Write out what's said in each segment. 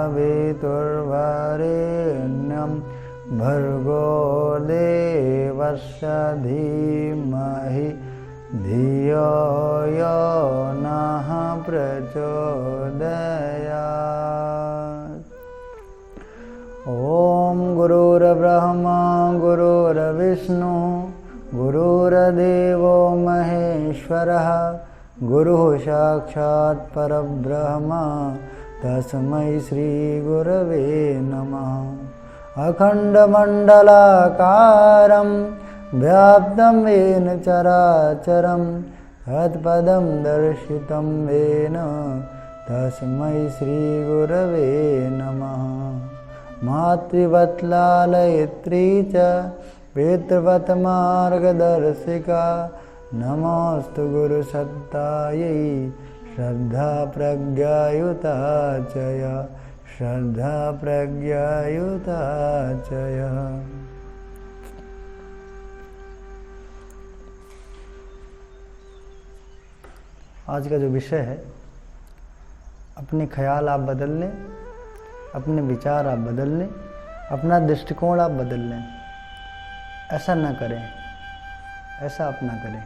सवितुर्वरेण्यं भर्गो देवस्य धीमहि धियो यो नः प्रचोदयात्। ॐ गुरुर्ब्रह्मा गुरुर्विष्णु गुरुर्देवो महेश्वरः गुरुः साक्षात् परब्रह्म तस्मै श्री गुरवे नमः। अखण्डमण्डलाकारं व्याप्तं येन चराचरं तत्पदं दर्शितं येन तस्मै श्री गुरवे नमः। मातृवत् लालयित्री च पितृवत् मार्गदर्शिका नमोस्तु गुरुसत्तायै श्रद्धा प्रज्ञायुता च या श्रद्धा प्रज्ञायुता च या। आज का जो विषय है, अपने ख्याल आप बदल लें, अपने विचार आप बदल लें, अपना दृष्टिकोण आप बदल लें। ऐसा ना करें, ऐसा आप ना करें।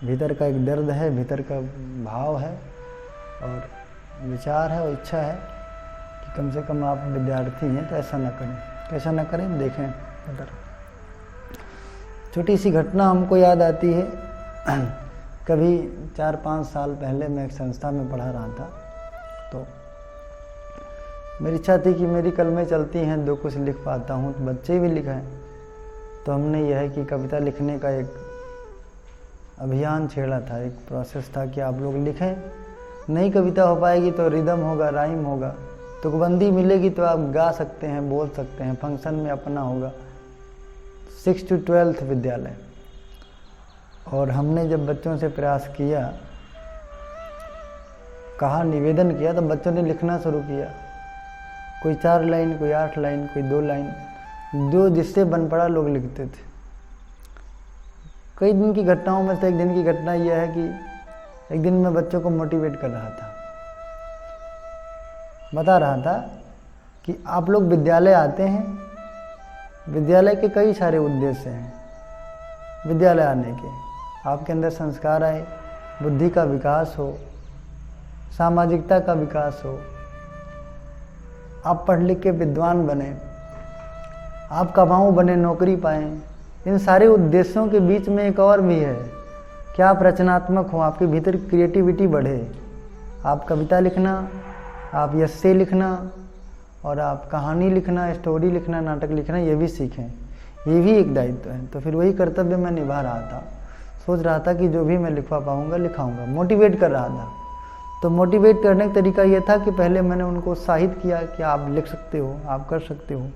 भीतर का एक दर्द है, भीतर का भाव है और विचार है और इच्छा है कि कम से कम आप विद्यार्थी हैं, तो ऐसा ना करें। कैसा ना करें, देखें इधर। छोटी सी घटना हमको याद आती है। कभी 4-5 साल पहले मैं एक संस्था में पढ़ा रहा था, तो मेरी इच्छा थी कि मेरी कलमें चलती हैं, दो कुछ लिख पाता हूँ तो बच्चे भी लिखें। तो हमने यह है कि कविता लिखने का एक अभियान छेड़ा था, एक प्रोसेस था कि आप लोग लिखें। नई कविता हो पाएगी तो रिदम होगा, राइम होगा, तुकबंदी मिलेगी तो आप गा सकते हैं, बोल सकते हैं, फंक्शन में अपना होगा। 6 to 12th विद्यालय। और हमने जब बच्चों से प्रयास किया, कहा, निवेदन किया, तो बच्चों ने लिखना शुरू किया। कोई 4 लाइन, कोई 8 लाइन, कोई 2 लाइन, जो जिससे बन पड़ा लोग लिखते थे। कई दिन की घटनाओं में से एक दिन की घटना यह है कि एक दिन मैं बच्चों को मोटिवेट कर रहा था, बता रहा था कि आप लोग विद्यालय आते हैं, विद्यालय के कई सारे उद्देश्य हैं विद्यालय आने के। आपके अंदर संस्कार आए, बुद्धि का विकास हो, सामाजिकता का विकास हो, आप पढ़ लिख के विद्वान बने, आप कमाऊ बने, नौकरी पाएं। इन सारे उद्देश्यों के बीच में एक और भी है कि आप रचनात्मक हो, आपके भीतर क्रिएटिविटी बढ़े। आप कविता लिखना, आप एस्से लिखना और आप कहानी लिखना, स्टोरी लिखना, नाटक लिखना, ये भी सीखें। ये भी एक दायित्व है। तो फिर वही कर्तव्य मैं निभा रहा था। सोच रहा था कि जो भी मैं लिखवा पाऊँगा लिखाऊँगा, मोटिवेट कर रहा था। तो मोटिवेट करने का तरीका ये था कि पहले मैंने उनको उत्साहित किया कि आप लिख सकते हो, आप कर सकते हो।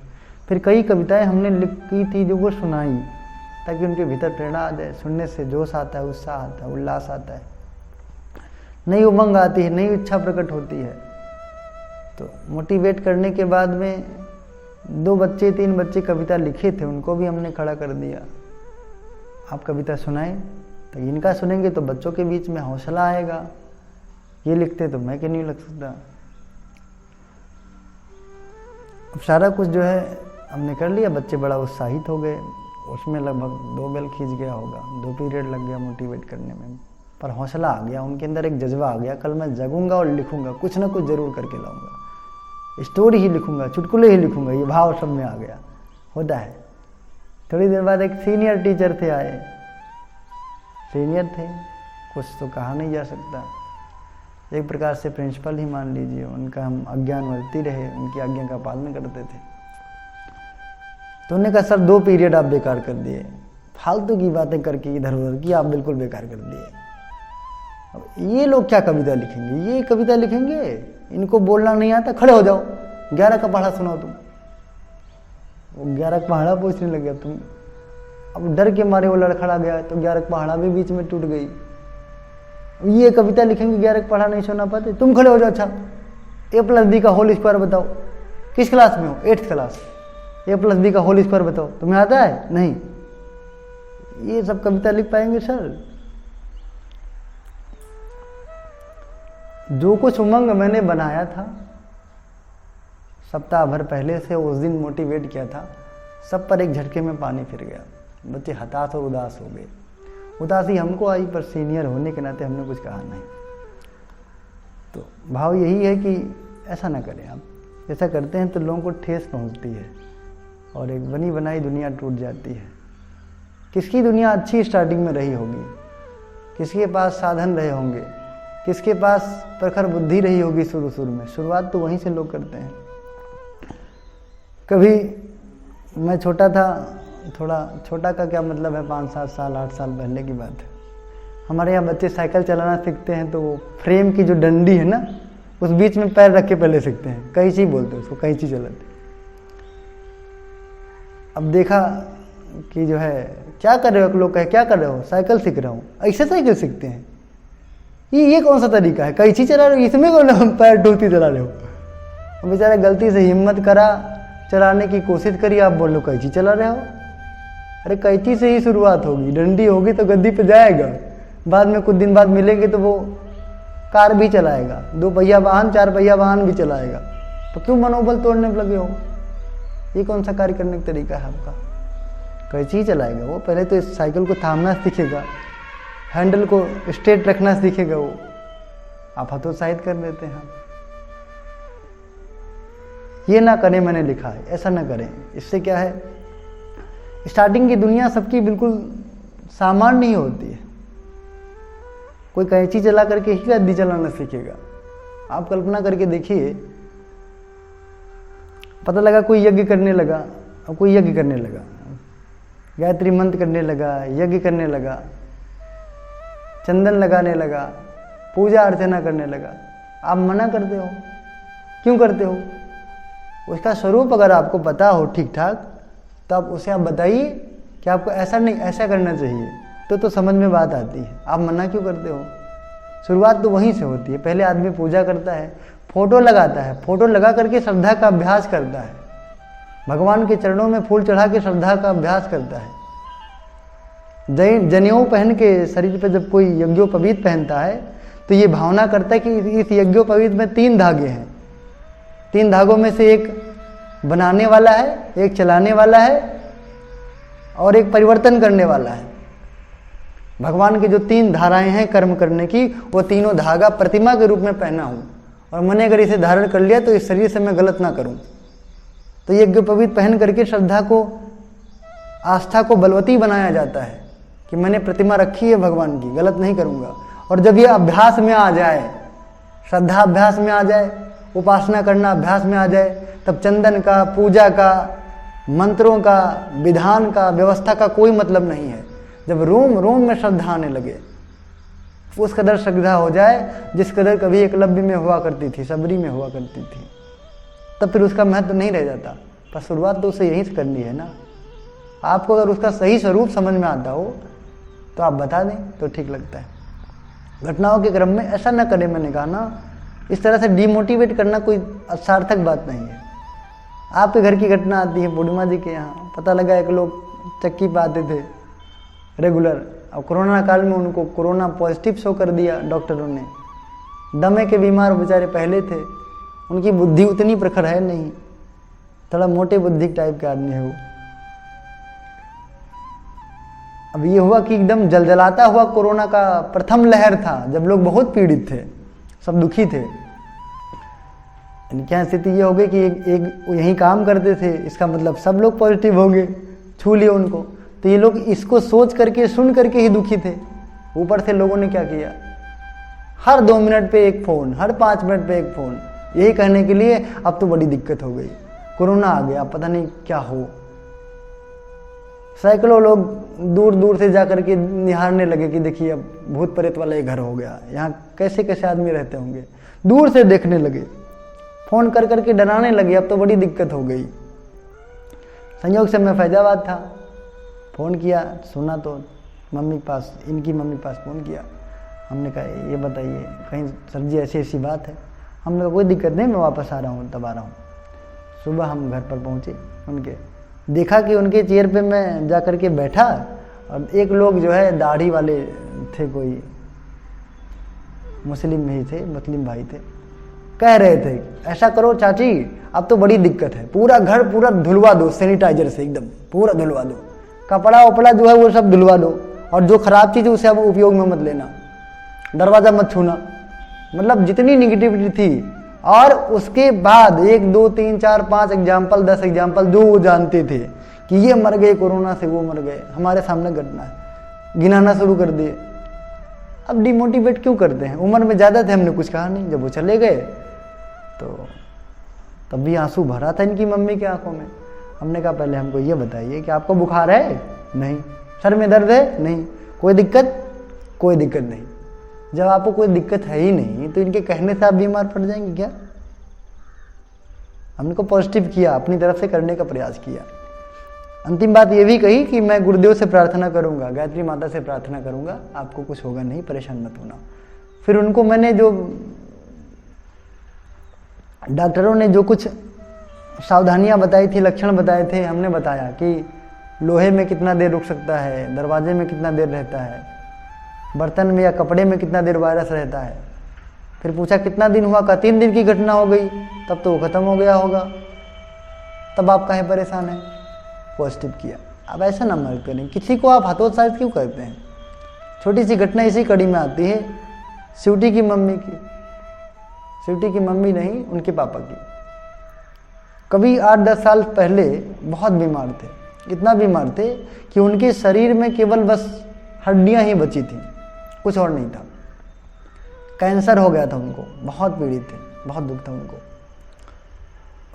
फिर कई कविताएं हमने लिखी थी जो वो सुनाई, ताकि उनके भीतर प्रेरणा आ जाए। सुनने से जोश आता है, उत्साह आता है, उल्लास आता है, नई उमंग आती है, नई इच्छा प्रकट होती है। तो मोटिवेट करने के बाद में 2 बच्चे 3 बच्चे कविता लिखे थे, उनको भी हमने खड़ा कर दिया। आप कविता सुनाएं, तो इनका सुनेंगे तो बच्चों के बीच में हौसला आएगा। ये लिखते तो मैं क्यों नहीं लिख सकता। अब सारा कुछ जो है हमने कर लिया। बच्चे बड़ा उत्साहित हो गए। उसमें लगभग 2 बेल खींच गया होगा, 2 पीरियड लग गया मोटिवेट करने में। पर हौसला आ गया, उनके अंदर एक जज्बा आ गया, कल मैं जगूंगा और लिखूंगा, कुछ ना कुछ जरूर करके लाऊंगा, स्टोरी ही लिखूंगा, चुटकुले ही लिखूंगा। ये भाव सब में आ गया। होता है। थोड़ी देर बाद एक सीनियर टीचर थे आए। सीनियर थे, कुछ तो कहा नहीं जा सकता, एक प्रकार से प्रिंसिपल ही मान लीजिए। उनका हम अज्ञानवर्ती रहे, उनकी आज्ञा का पालन करते थे। तो उन्होंने कहा, सर 2 पीरियड आप बेकार कर दिए, फालतू की बातें करके इधर उधर की आप बिल्कुल बेकार कर दिए। अब ये लोग क्या कविता लिखेंगे, ये कविता लिखेंगे, इनको बोलना नहीं आता, खड़े हो जाओ, 11 का पहाड़ा सुनाओ तुम। वो 11 का पहाड़ा पूछने लग गया। तुम अब डर के मारे वो लड़खड़ा गया, तो 11 का पहाड़ा भी बीच में टूट गई। ये कविता लिखेंगे, 11 का पहाड़ा नहीं सुना पाते, तुम खड़े हो जाओ। अच्छा, A+B का होल स्क्वायर बताओ। किस क्लास में हो? 8th class. A+B का होल स्क्वायर बताओ, तुम्हें आता है? नहीं। ये सब कविता लिख पाएंगे सर? जो कुछ उमंग मैंने बनाया था, सप्ताह भर पहले से उस दिन मोटिवेट किया था, सब पर एक झटके में पानी फिर गया। बच्चे हताश और उदास हो गए। उदासी हमको आई, पर सीनियर होने के नाते हमने कुछ कहा नहीं। तो भाव यही है कि ऐसा ना करें आप। ऐसा करते हैं तो लोगों को ठेस पहुंचती है और एक बनी बनाई दुनिया टूट जाती है। किसकी दुनिया अच्छी स्टार्टिंग में रही होगी, किसके पास साधन रहे होंगे, किसके पास प्रखर बुद्धि रही होगी शुरू में। शुरुआत तो वहीं से लोग करते हैं। कभी मैं छोटा था, थोड़ा छोटा का क्या मतलब है, 5-7 साल 8 साल पहले की बात है। हमारे यहाँ बच्चे साइकिल चलाना सीखते हैं तो वो फ्रेम की जो डंडी है ना, उस बीच में पैर रख के पहले सीखते हैं। कैंची बोलते हैं उसको, कैंची चलाते। अब देखा कि जो है क्या कर रहे हो, लोग कहे क्या कर रहे हो, साइकिल सीख रहा हूँ। ऐसे साइकिल सीखते हैं, ये कौन सा तरीका है, कैंची चला रहे हो, इसमें कौन पैर डूबती चला रहे हो। बेचारा गलती से हिम्मत करा, चलाने की कोशिश करी, आप बोल लो कैंची चला रहे हो। अरे कैंची से ही शुरुआत होगी, डंडी होगी तो गद्दी पे जाएगा, बाद में कुछ दिन बाद मिलेंगे तो वो कार भी चलाएगा, 2 पहिया वाहन 4 पहिया वाहन भी चलाएगा। तो क्यों मनोबल तोड़ने लगे हो। ये कौन सा कार्य करने का तरीका है आपका। कैंची ही चलाएगा वो, पहले तो इस साइकिल को थामना सीखेगा, हैंडल को स्ट्रेट रखना सीखेगा वो। आप हतोत्साहित कर देते हैं। ये ना करें, मैंने लिखा है, ऐसा ना करें। इससे क्या है, स्टार्टिंग की दुनिया सबकी बिल्कुल सामान्य नहीं होती है। कोई कैंची चला करके ही गद्दी चलाना सीखेगा। आप कल्पना करके देखिए, पता लगा कोई यज्ञ करने लगा, और कोई यज्ञ करने लगा, गायत्री मंत्र करने लगा, यज्ञ करने लगा, चंदन लगाने लगा, पूजा अर्चना करने लगा। आप मना करते हो, क्यों करते हो। उसका स्वरूप अगर आपको पता हो ठीक ठाक, तो आप उसे आप बताइए कि आपको ऐसा नहीं ऐसा करना चाहिए, तो समझ में बात आती है। आप मना क्यों करते हो। शुरुआत तो वहीं से होती है। पहले आदमी पूजा करता है, फोटो लगाता है, फोटो लगा करके श्रद्धा का अभ्यास करता है, भगवान के चरणों में फूल चढ़ा के श्रद्धा का अभ्यास करता है। जनेऊ पहन के शरीर पर जब कोई यज्ञोपवीत पहनता है तो ये भावना करता है कि इस यज्ञोपवीत में 3 धागे हैं, 3 धागों में से एक बनाने वाला है, एक चलाने वाला है और एक परिवर्तन करने वाला है। भगवान की जो 3 धाराएं हैं कर्म करने की, वो तीनों धागा प्रतिमा के रूप में पहना हूं, और मैंने अगर इसे धारण कर लिया तो इस शरीर से मैं गलत ना करूं। तो यज्ञोपवीत पहन करके श्रद्धा को, आस्था को बलवती बनाया जाता है कि मैंने प्रतिमा रखी है भगवान की, गलत नहीं करूंगा। और जब ये अभ्यास में आ जाए, श्रद्धा अभ्यास में आ जाए, उपासना करना अभ्यास में आ जाए, तब चंदन का, पूजा का, मंत्रों का, विधान का, व्यवस्था का कोई मतलब नहीं है। जब रोम रोम में श्रद्धा आने लगे, उस कदर श्रद्धा हो जाए जिस कदर कभी एकलव्य में हुआ करती थी, सबरी में हुआ करती थी, तब फिर उसका महत्व नहीं रह जाता। पर शुरुआत तो उसे यहीं से करनी है ना। आपको अगर उसका सही स्वरूप समझ में आता हो तो आप बता दें तो ठीक लगता है। घटनाओं के क्रम में ऐसा ना करें। मैंने कहा ना, इस तरह से डिमोटिवेट करना कोई सार्थक बात नहीं है। आपके घर की घटना आती है, पूर्णिमा जी के यहाँ पता लगा एक लोग चक्की पे आते थे रेगुलर, अब कोरोना काल में उनको कोरोना पॉजिटिव शो कर दिया डॉक्टरों ने। दमे के बीमार बेचारे पहले थे, उनकी बुद्धि उतनी प्रखर है नहीं, थोड़ा मोटे बुद्धि टाइप के आदमी है वो। अब ये हुआ कि एकदम जलजलाता हुआ कोरोना का प्रथम लहर था, जब लोग बहुत पीड़ित थे, सब दुखी थे। क्या स्थिति ये हो गई कि एक यहीं काम करते थे, इसका मतलब सब लोग पॉजिटिव हो गए, छू लिए उनको। तो ये लोग इसको सोच करके, सुन करके ही दुखी थे। ऊपर से लोगों ने क्या किया, हर 2 मिनट पे एक फ़ोन, हर 5 मिनट पे एक फ़ोन, यही कहने के लिए अब तो बड़ी दिक्कत हो गई, कोरोना आ गया, पता नहीं क्या हो। सैकड़ों लोग दूर दूर से जा करके निहारने लगे कि देखिए अब भूत प्रेत वाला ये घर हो गया, यहाँ कैसे कैसे आदमी रहते होंगे। दूर से देखने लगे, फ़ोन कर करके डराने लगे, अब तो बड़ी दिक्कत हो गई। संयोग से मैं फैजाबाद था, फ़ोन किया, सुना तो मम्मी के पास, इनकी मम्मी के पास फ़ोन किया। हमने कहा ये बताइए कहीं सर जी ऐसी ऐसी बात है। हमने कहा कोई दिक्कत नहीं, मैं वापस आ रहा हूँ, तब आ रहा हूँ। सुबह हम घर पर पहुँचे, उनके देखा कि उनके चेयर पे मैं जा कर के बैठा, और एक लोग जो है दाढ़ी वाले थे, कोई मुस्लिम ही थे, मुस्लिम भाई थे, कह रहे थे ऐसा करो चाची, अब तो बड़ी दिक्कत है, पूरा घर पूरा धुलवा दो सैनिटाइजर से, एकदम पूरा धुलवा दो, कपड़ा वपड़ा जो है वो सब धुलवा दो, और जो खराब चीज़ है उसे अब उपयोग में मत लेना, दरवाज़ा मत छूना। मतलब जितनी निगेटिविटी थी। और उसके बाद 1 2 3 4 5 एग्जाम्पल 10 एग्जाम्पल जो वो जानते थे कि ये मर गए कोरोना से, वो मर गए, हमारे सामने घटना है, गिनाना शुरू कर दिए। अब डिमोटिवेट क्यों करते हैं? उम्र में ज़्यादा थे, हमने कुछ कहा नहीं, जब वो चले गए तो तब भी आंसू भरा था इनकी मम्मी की आंखों में। हमने कहा पहले हमको ये बताइए कि आपको बुखार है? नहीं। सर में दर्द है? नहीं। कोई दिक्कत? कोई दिक्कत नहीं। जब आपको कोई दिक्कत है ही नहीं तो इनके कहने से आप बीमार पड़ जाएंगे क्या? हमने को पॉजिटिव किया, अपनी तरफ से करने का प्रयास किया। अंतिम बात ये भी कही कि मैं गुरुदेव से प्रार्थना करूंगा, गायत्री माता से प्रार्थना करूंगा, आपको कुछ होगा नहीं, परेशान मत होना। फिर उनको मैंने जो डॉक्टरों ने जो कुछ सावधानियां बताई थी, लक्षण बताए थे, हमने बताया कि लोहे में कितना देर रुक सकता है, दरवाजे में कितना देर रहता है, बर्तन में या कपड़े में कितना देर वायरस रहता है। फिर पूछा कितना दिन हुआ? का 3 दिन की घटना हो गई, तब तो वो खत्म हो गया होगा, तब आप काहे परेशान हैं? पॉजिटिव किया। अब ऐसा ना मत करें, किसी को आप हतोत्साहित क्यों करते हैं? छोटी सी घटना इसी कड़ी में आती है शिवटी की मम्मी की। शिवटी की मम्मी नहीं, उनके पापा की। कभी 8-10 साल पहले बहुत बीमार थे, इतना बीमार थे कि उनके शरीर में केवल बस हड्डियां ही बची थी, कुछ और नहीं था। कैंसर हो गया था उनको, बहुत पीड़ित थे, बहुत दुख था उनको।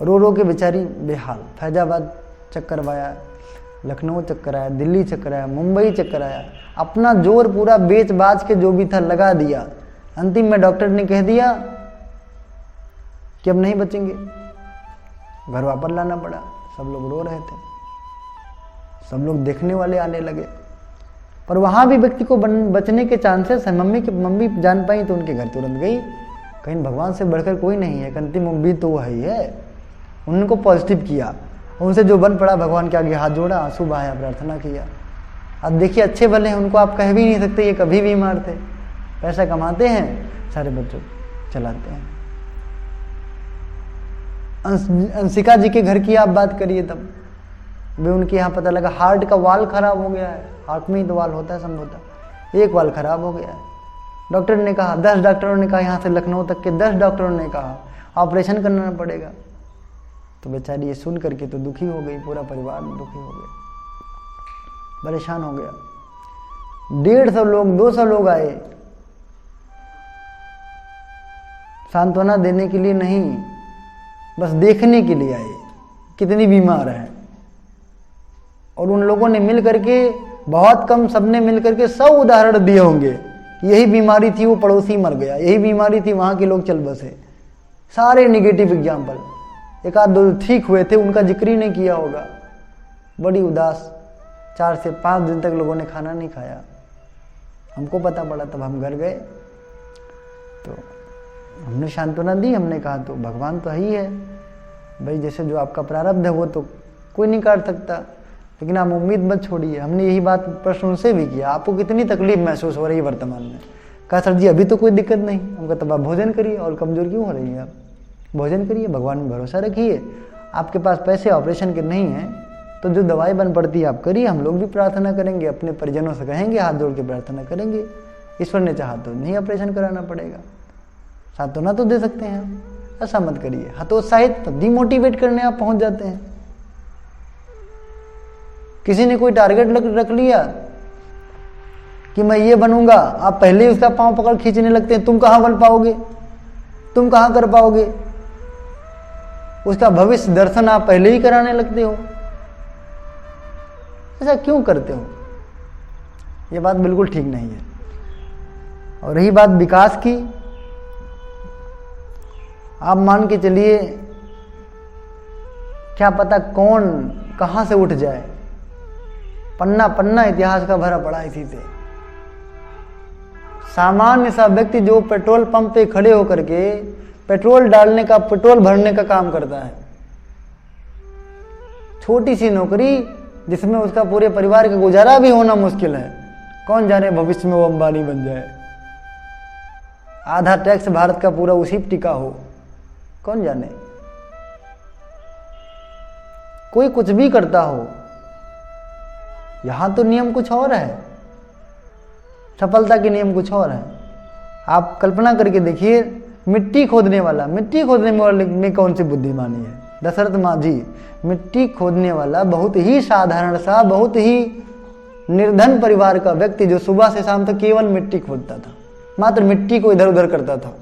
रो रो के बेचारी बेहाल। फैजाबाद चक्कर आया, लखनऊ चक्कर आया, दिल्ली चक्कर आया, मुंबई चक्कर आया, अपना जोर पूरा बेच बाज के जो भी था लगा दिया। अंतिम में डॉक्टर ने कह दिया कि अब नहीं बचेंगे, घर वापस लाना पड़ा। सब लोग रो रहे थे, सब लोग देखने वाले आने लगे, पर वहाँ भी व्यक्ति को बचने के चांसेस हैं। मम्मी जान पाई तो उनके घर तुरंत गई। कहीं भगवान से बढ़कर कोई नहीं है, अंतिम उम्मीद तो वो है ही है। उनको पॉजिटिव किया, उनसे जो बन पड़ा भगवान के आगे हाथ जोड़ा, आंसू बहाया, प्रार्थना किया। अब देखिए अच्छे भले हैं, उनको आप कह भी नहीं सकते ये कभी बीमार थे। पैसा कमाते हैं, सारे बच्चों चलाते हैं। अंशिका जी के घर की आप बात करिए, तब वे उनके यहाँ पता लगा हार्ट का वाल खराब हो गया है। हार्ट में ही तो वाल होता है संभवतः, एक वाल खराब हो गया है। डॉक्टर ने कहा, 10 डॉक्टरों ने कहा, यहाँ से लखनऊ तक के 10 डॉक्टरों ने कहा ऑपरेशन करना पड़ेगा। तो बेचारी ये सुन करके तो दुखी हो गई, पूरा परिवार दुखी हो गया, परेशान हो गया। 150 लोग 200 लोग आए सांत्वना देने के लिए नहीं, बस देखने के लिए आए कितनी बीमार है। और उन लोगों ने मिल करके, बहुत कम सबने मिल करके 100 उदाहरण दिए होंगे। यही बीमारी थी, वो पड़ोसी मर गया, यही बीमारी थी, वहाँ के लोग चल बसे। सारे निगेटिव एग्जाम्पल। 1-2 ठीक हुए थे, उनका जिक्र ही नहीं किया होगा। बड़ी उदास, 4 से 5 दिन तक लोगों ने खाना नहीं खाया। हमको पता पड़ा तब हम घर गए तो हमने सांत्वना दी। हमने कहा तो भगवान तो है ही है भाई, जैसे जो आपका प्रारब्ध है वो तो कोई नहीं काट सकता, लेकिन आप उम्मीद मत छोड़िए। हमने यही बात प्रश्न उनसे भी किया, आपको कितनी तकलीफ महसूस हो रही है वर्तमान में? कहा सर जी अभी तो कोई दिक्कत नहीं। हमको तब आप भोजन करिए, और कमजोर क्यों हो रही है आप? भोजन करिए, भगवान में भरोसा रखिए। आपके पास पैसे ऑपरेशन के नहीं हैं तो जो दवाई बन पड़ती है आप करिए, हम लोग भी प्रार्थना करेंगे, अपने परिजनों से कहेंगे, हाथ जोड़ के प्रार्थना करेंगे। ईश्वर ने चाहा तो नहीं ऑपरेशन कराना पड़ेगा, सांत्वना तो दे सकते हैं। ऐसा मत करिए, हतोत्साहित डिमोटिवेट करने आप पहुंच जाते हैं। किसी ने कोई टारगेट रख लिया कि मैं ये बनूंगा, आप पहले ही उसका पांव पकड़ खींचने लगते हैं। तुम कहां बन पाओगे, तुम कहां कर पाओगे? उसका भविष्य दर्शन आप पहले ही कराने लगते हो। ऐसा क्यों करते हो? ये बात बिल्कुल ठीक नहीं है। और रही बात विकास की, आप मान के चलिए क्या पता कौन कहां से उठ जाए। पन्ना पन्ना इतिहास का भरा पड़ा इसी से। सामान्य सा व्यक्ति जो पेट्रोल पंप पे खड़े होकर के पेट्रोल डालने का, पेट्रोल भरने का काम करता है, छोटी सी नौकरी जिसमें उसका पूरे परिवार का गुजारा भी होना मुश्किल है। कौन जाने भविष्य में वो अंबानी बन जाए, आधा टैक्स भारत का पूरा उसी पर टिका हो, कौन जाने। कोई कुछ भी करता हो, यहां तो नियम कुछ और है, सफलता के नियम कुछ और है। आप कल्पना करके देखिए, मिट्टी खोदने वाला में कौन सी बुद्धिमानी है? दशरथ माझी, मिट्टी खोदने वाला, बहुत ही साधारण सा, बहुत ही निर्धन परिवार का व्यक्ति, जो सुबह से शाम तक केवल मिट्टी खोदता था, मात्र मिट्टी को इधर उधर करता था,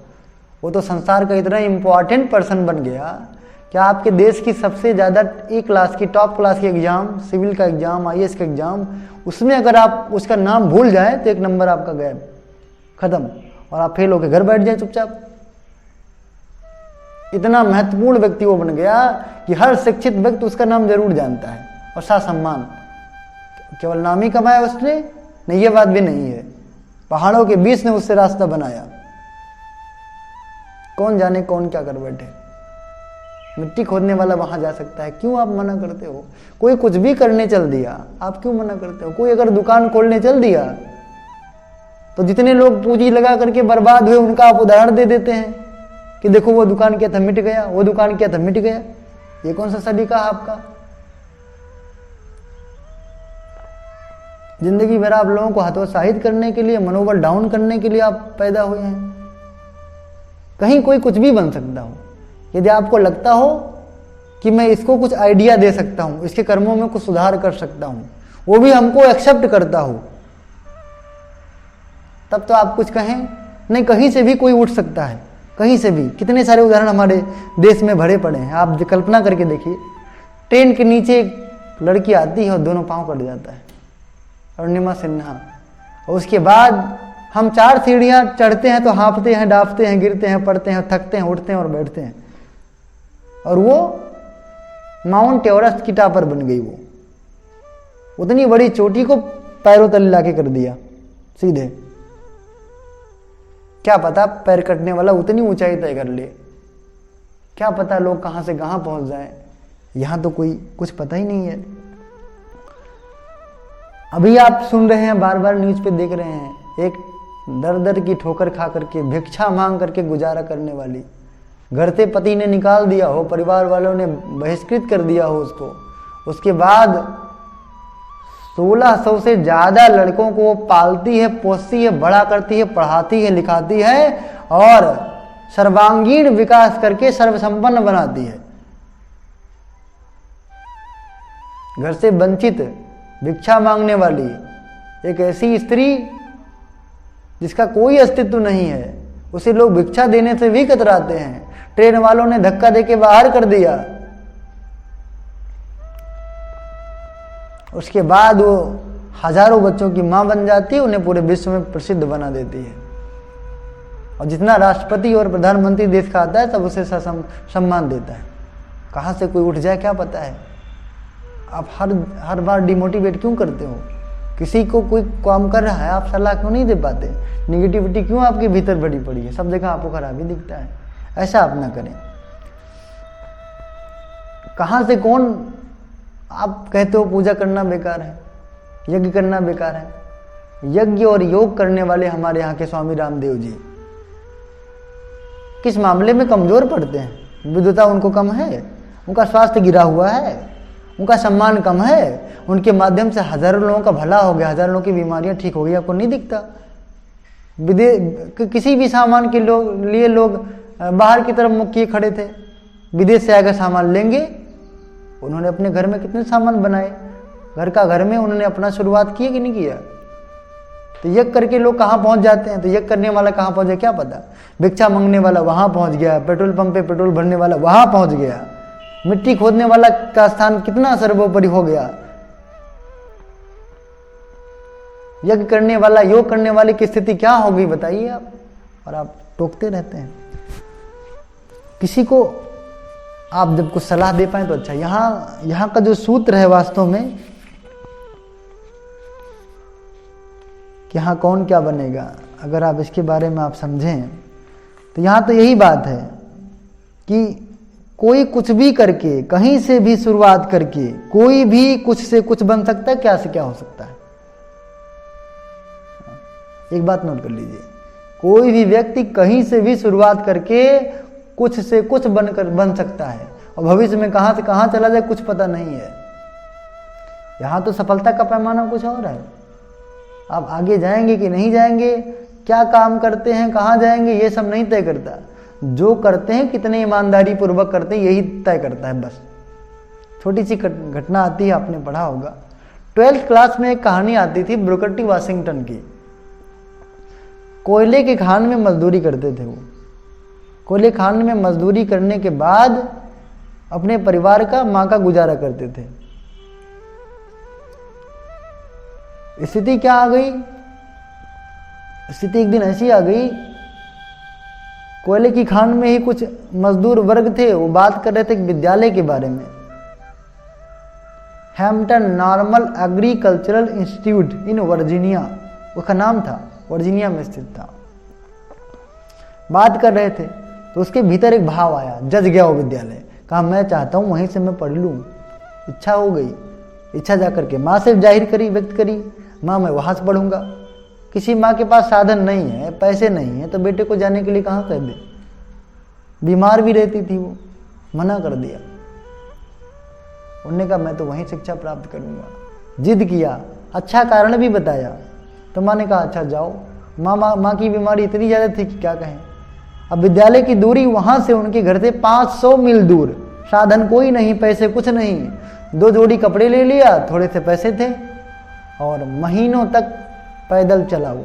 वो तो संसार का इतना इंपॉर्टेंट पर्सन बन गया कि आपके देश की सबसे ज़्यादा क्लास की, टॉप क्लास की एग्जाम, सिविल का एग्जाम, IAS का एग्जाम, उसमें अगर आप उसका नाम भूल जाए तो 1 नंबर आपका गायब, खत्म, और आप फेल होकर घर बैठ जाए चुपचाप। इतना महत्वपूर्ण व्यक्ति वो बन गया कि हर शिक्षित व्यक्ति उसका नाम जरूर जानता है, और सम्मान। केवल नाम ही कमाया उसने, नहीं, ये बात भी नहीं है, पहाड़ों के बीच ने उससे रास्ता बनाया। कौन जाने कौन क्या कर बैठे। मिट्टी खोदने वाला वहां जा सकता है, क्यों आप मना करते हो? कोई कुछ भी करने चल दिया, आप क्यों मना करते हो? कोई अगर दुकान खोलने चल दिया तो जितने लोग पूंजी लगा करके बर्बाद हुए उनका आप उदाहरण दे देते हैं कि देखो वो दुकान क्या था, मिट गया, वो दुकान क्या था, मिट गया। ये कौन सा सलीका है आपका? जिंदगी भर आप लोगों को हतोत्साहित करने के लिए, मनोबल डाउन करने के लिए आप पैदा हुए हैं। कहीं कोई कुछ भी बन सकता हो। यदि आपको लगता हो कि मैं इसको कुछ आइडिया दे सकता हूं, इसके कर्मों में कुछ सुधार कर सकता हूं, वो भी हमको एक्सेप्ट करता हो, तब तो आप कुछ कहें नहीं। कहीं से भी कोई उठ सकता है, कहीं से भी। कितने सारे उदाहरण हमारे देश में भरे पड़े हैं। आप कल्पना करके देखिए, ट्रेन के नीचे एक लड़की आती है और दोनों पांव कट जाता है, अरुणिमा सिन्हा। और उसके बाद हम 4 सीढ़ियां चढ़ते हैं तो हाँफते हैं, डांफते हैं, गिरते हैं, पड़ते हैं, थकते हैं, उठते हैं और बैठते हैं। और वो माउंट एवरेस्ट की टॉपर बन गई। वो उतनी बड़ी चोटी को पैरों तले लाके कर दिया सीधे। क्या पता पैर कटने वाला उतनी ऊंचाई तय कर ले, क्या पता लोग कहां से कहां पहुंच जाएं। यहां तो कोई कुछ पता ही नहीं है। अभी आप सुन रहे हैं, बार बार न्यूज पे देख रहे हैं, एक दर दर की ठोकर खा करके, भिक्षा मांग करके गुजारा करने वाली, घर से पति ने निकाल दिया हो, परिवार वालों ने बहिष्कृत कर दिया हो उसको, उसके बाद 1600 से ज्यादा लड़कों को वो पालती है, पोसती है, बड़ा करती है, पढ़ाती है, लिखाती है और सर्वांगीण विकास करके सर्वसंपन्न बनाती है। घर से वंचित, भिक्षा मांगने वाली एक ऐसी स्त्री जिसका कोई अस्तित्व नहीं है, उसे लोग भिक्षा देने से भी कतराते हैं। ट्रेन वालों ने धक्का देके बाहर कर दिया। उसके बाद वो हजारों बच्चों की मां बन जाती है, उन्हें पूरे विश्व में प्रसिद्ध बना देती है। और जितना राष्ट्रपति और प्रधानमंत्री देश का आता है सब उसे सम्मान देता है। कहां से कोई उठ जाए क्या पता है। आप हर बार डिमोटिवेट क्यों करते हो? किसी को कोई काम कर रहा है, आप सलाह क्यों नहीं दे पाते? निगेटिविटी क्यों आपके भीतर भरी पड़ी है? सब जगह आपको खराबी दिखता है। ऐसा आप ना करें। कहां से कौन, आप कहते हो पूजा करना बेकार है, यज्ञ करना बेकार है। यज्ञ और योग करने वाले हमारे यहाँ के स्वामी रामदेव जी किस मामले में कमजोर पड़ते हैं? विद्वता उनको कम है, उनका स्वास्थ्य गिरा हुआ है, उनका सम्मान कम है, उनके माध्यम से हजारों लोगों का भला हो गया, हजारों लोगों की बीमारियां ठीक हो गई, आपको नहीं दिखता? किसी भी सामान के लिए लोग बाहर की तरफ मुख किए खड़े थे। विदेश से आकर सामान लेंगे। उन्होंने अपने घर में कितने सामान बनाए, घर में उन्होंने अपना शुरुआत की कि नहीं किया? तो यज्ञ करके लोग कहाँ पहुंच जाते हैं, तो यज्ञ करने वाला कहाँ पहुंचे क्या पता। भिक्षा मांगने वाला वहां पहुंच गया, पेट्रोल पंप पे पेट्रोल भरने वाला वहां पहुंच गया, मिट्टी खोदने वाला का स्थान कितना सर्वोपरि हो गया। यज्ञ करने वाला, योग करने वाले की स्थिति क्या होगी बताइए आप। और आप टोकते रहते हैं। किसी को आप जब कुछ सलाह दे पाए तो अच्छा। यहां का जो सूत्र है वास्तव में कि यहां कौन क्या बनेगा, अगर आप इसके बारे में आप समझें तो यहां तो यही बात है कि कोई कुछ भी करके, कहीं से भी शुरुआत करके, कोई भी कुछ से कुछ बन सकता है, क्या से क्या हो सकता है। एक बात नोट कर लीजिए, कोई भी व्यक्ति कहीं से भी शुरुआत करके कुछ से कुछ बन सकता है, और भविष्य में कहाँ से कहाँ चला जाए कुछ पता नहीं है। यहाँ तो सफलता का पैमाना कुछ और है। आप आगे जाएंगे कि नहीं जाएंगे, क्या काम करते हैं, कहाँ जाएंगे, ये सब नहीं तय करता। जो करते हैं कितने ईमानदारी पूर्वक करते हैं यही तय करता है। बस छोटी सी घटना आती है, आपने पढ़ा होगा 12th क्लास में एक कहानी आती थी बुकर टी वाशिंगटन की। कोयले के खान में मजदूरी करते थे वो। कोयले खान में मजदूरी करने के बाद अपने परिवार का, माँ का गुजारा करते थे। स्थिति क्या आ गई, स्थिति एक दिन ऐसी आ गई, कोयले की खान में ही कुछ मजदूर वर्ग थे, वो बात कर रहे थे एक विद्यालय के बारे में, Hampton normal agricultural institute in Virginia, उसका नाम था, वर्जीनिया में स्थित था। बात कर रहे थे तो उसके भीतर एक भाव आया, जज गया वो विद्यालय, कहा मैं चाहता हूँ वहीं से मैं पढ़ लूँ। इच्छा हो गई, इच्छा जा करके माँ से जाहिर करी, व्यक्त करी, माँ मैं वहाँ से पढ़ूंगा। किसी माँ के पास साधन नहीं है, पैसे नहीं है, तो बेटे को जाने के लिए कहाँ कह दे। बीमार भी रहती थी वो, मना कर दिया। उन्होंने कहा मैं तो वहीं शिक्षा प्राप्त करूंगा। जिद किया, अच्छा कारण भी बताया, तो माँ ने कहा अच्छा जाओ। माँ की बीमारी इतनी ज़्यादा थी कि क्या कहें। अब विद्यालय की दूरी वहाँ से उनके घर से 500 मील दूर, साधन कोई नहीं, पैसे कुछ नहीं, 2 जोड़ी कपड़े ले लिया, थोड़े से पैसे थे, और महीनों तक पैदल चला वो।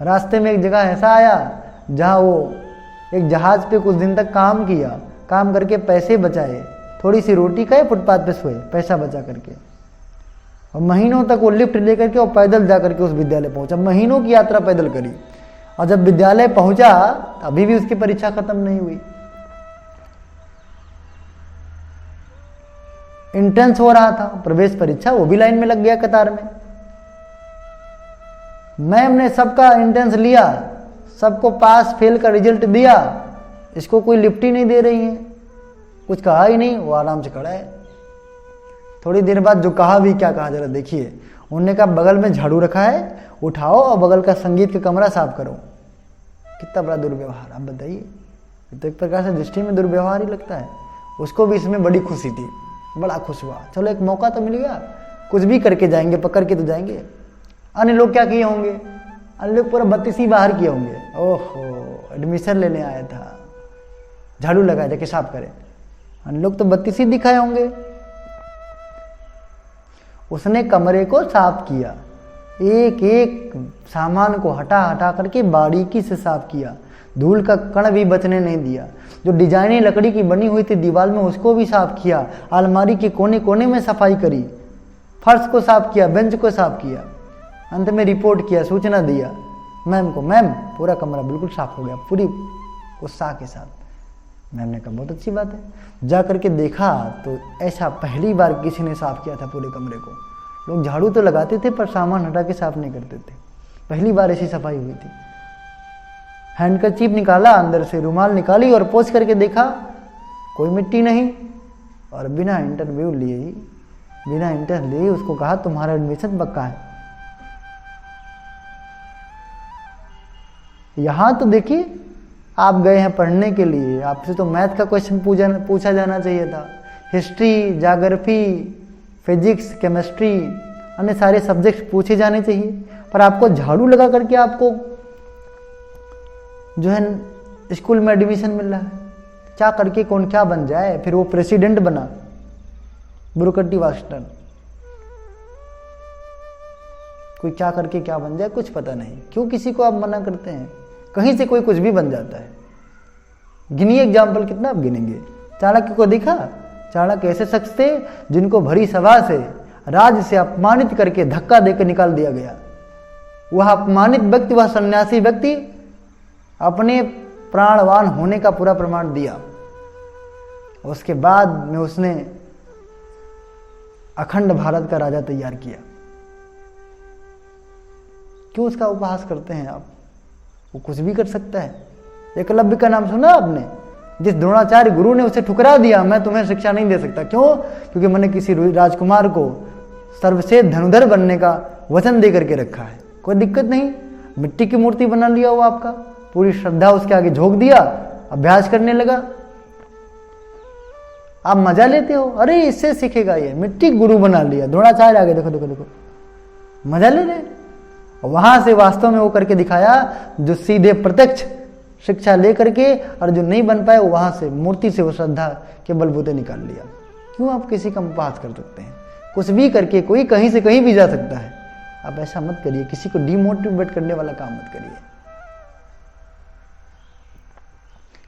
रास्ते में एक जगह ऐसा आया जहाँ वो एक जहाज पे कुछ दिन तक काम किया, काम करके पैसे बचाए, थोड़ी सी रोटी खाए, फुटपाथ पे सोए, पैसा बचा करके, और महीनों तक वो लिफ्ट लेकर के और पैदल जा करके उस विद्यालय पहुंचा। महीनों की यात्रा पैदल करी, और जब विद्यालय पहुंचा अभी भी उसकी परीक्षा खत्म नहीं हुई। एंट्रेंस हो रहा था, प्रवेश परीक्षा, वो भी लाइन में लग गया कतार में। मैम ने सबका एंट्रेंस लिया, सबको पास फेल का रिजल्ट दिया, इसको कोई लिफ्ट ही नहीं दे रही है, कुछ कहा ही नहीं, वो आराम से खड़ा है। थोड़ी देर बाद जो कहा भी, क्या कहा जरा देखिए, उन्होंने कहा बगल में झाड़ू रखा है, उठाओ और बगल का संगीत का कमरा साफ करो। कितना बड़ा दुर्व्यवहार, आप बताइए। तो एक प्रकार से दृष्टि में दुर्व्यवहार ही लगता है। उसको भी इसमें बड़ी खुशी थी, बड़ा खुश हुआ, चलो एक मौका तो मिल गया, कुछ भी करके जाएंगे, पकड़ के तो जाएंगे। अन्य लोग क्या किए होंगे, अन्य लोग पूरा 32 बाहर किए होंगे, ओहो एडमिशन लेने आया था, झाड़ू लगाया जाके साफ करे, अन्य लोग तो 32 दिखाए होंगे। उसने कमरे को साफ किया, एक एक सामान को हटा हटा करके बारीकी से साफ किया, धूल का कण भी बचने नहीं दिया। जो डिजाइनिंग लकड़ी की बनी हुई थी दीवार में, उसको भी साफ किया, अलमारी के कोने कोने में सफाई करी, फर्श को साफ किया, बेंच को साफ किया। अंत में रिपोर्ट किया, सूचना दिया मैम को, मैम पूरा कमरा बिल्कुल साफ हो गया, पूरी उत्साह के साथ। मैम ने कहा बहुत अच्छी बात है। जा करके देखा तो ऐसा पहली बार किसी ने साफ किया था पूरे कमरे को। लोग झाड़ू तो लगाते थे पर सामान हटा के साफ नहीं करते थे, पहली बार ऐसी सफाई हुई थी। हैंडकरचीफ निकाला, अंदर से रुमाल निकाली और पोंछ करके देखा, कोई मिट्टी नहीं, और बिना इंटरव्यू लिए ही, बिना इंटरव्यू लिए उसको कहा तुम्हारा एडमिशन पक्का है। यहाँ तो देखिए, आप गए हैं पढ़ने के लिए, आपसे तो मैथ का क्वेश्चन पूछा जाना चाहिए था, हिस्ट्री, ज्योग्राफी, फिजिक्स, केमिस्ट्री, अन्य सारे सब्जेक्ट पूछे जाने चाहिए, पर आपको झाड़ू लगा करके आपको जो है स्कूल में एडमिशन मिल रहा है। क्या करके कौन क्या बन जाए, फिर वो प्रेसिडेंट बना बुकर टी वाशिंगटन, कोई क्या करके क्या बन जाए कुछ पता नहीं। क्यों किसी को आप मना करते हैं, कहीं से कोई कुछ भी बन जाता है। गिनिए एग्जाम्पल, कितना आप गिनेंगे। चाणक्य को देखा, चाणक्य ऐसे शख्स थे जिनको भरी सभा से, राज से अपमानित करके धक्का देकर निकाल दिया गया। वह अपमानित व्यक्ति, वह सन्यासी व्यक्ति अपने प्राणवान होने का पूरा प्रमाण दिया। उसके बाद में उसने अखंड भारत का राजा तैयार किया। क्यों उसका उपहास करते हैं आप, वो कुछ भी कर सकता है। एकलव्य का नाम सुना आपने, जिस द्रोणाचार्य गुरु ने उसे ठुकरा दिया, मैं तुम्हें शिक्षा नहीं दे सकता। क्यों? क्योंकि मैंने किसी राजकुमार को सर्वश्रेष्ठ धनुधर बनने का वचन दे करके रखा है। कोई दिक्कत नहीं, मिट्टी की मूर्ति बना लिया हो आपका, पूरी श्रद्धा उसके आगे झोंक दिया, अभ्यास करने लगा। आप मजा लेते हो, अरे इससे सीखेगा ये, मिट्टी गुरु बना लिया, द्रोणाचार्य आगे देखो देखो देखो, मजा ले रहे। वहां से वास्तव में वो करके दिखाया, जो सीधे प्रत्यक्ष शिक्षा लेकर के और जो नहीं बन पाए वहां से मूर्ति से वो श्रद्धा के बलबूते निकाल लिया। क्यों आप किसी का उपहास कर सकते हैं? कुछ भी करके कोई कहीं से कहीं भी जा सकता है। आप ऐसा मत करिए, किसी को डिमोटिवेट करने वाला काम मत करिए।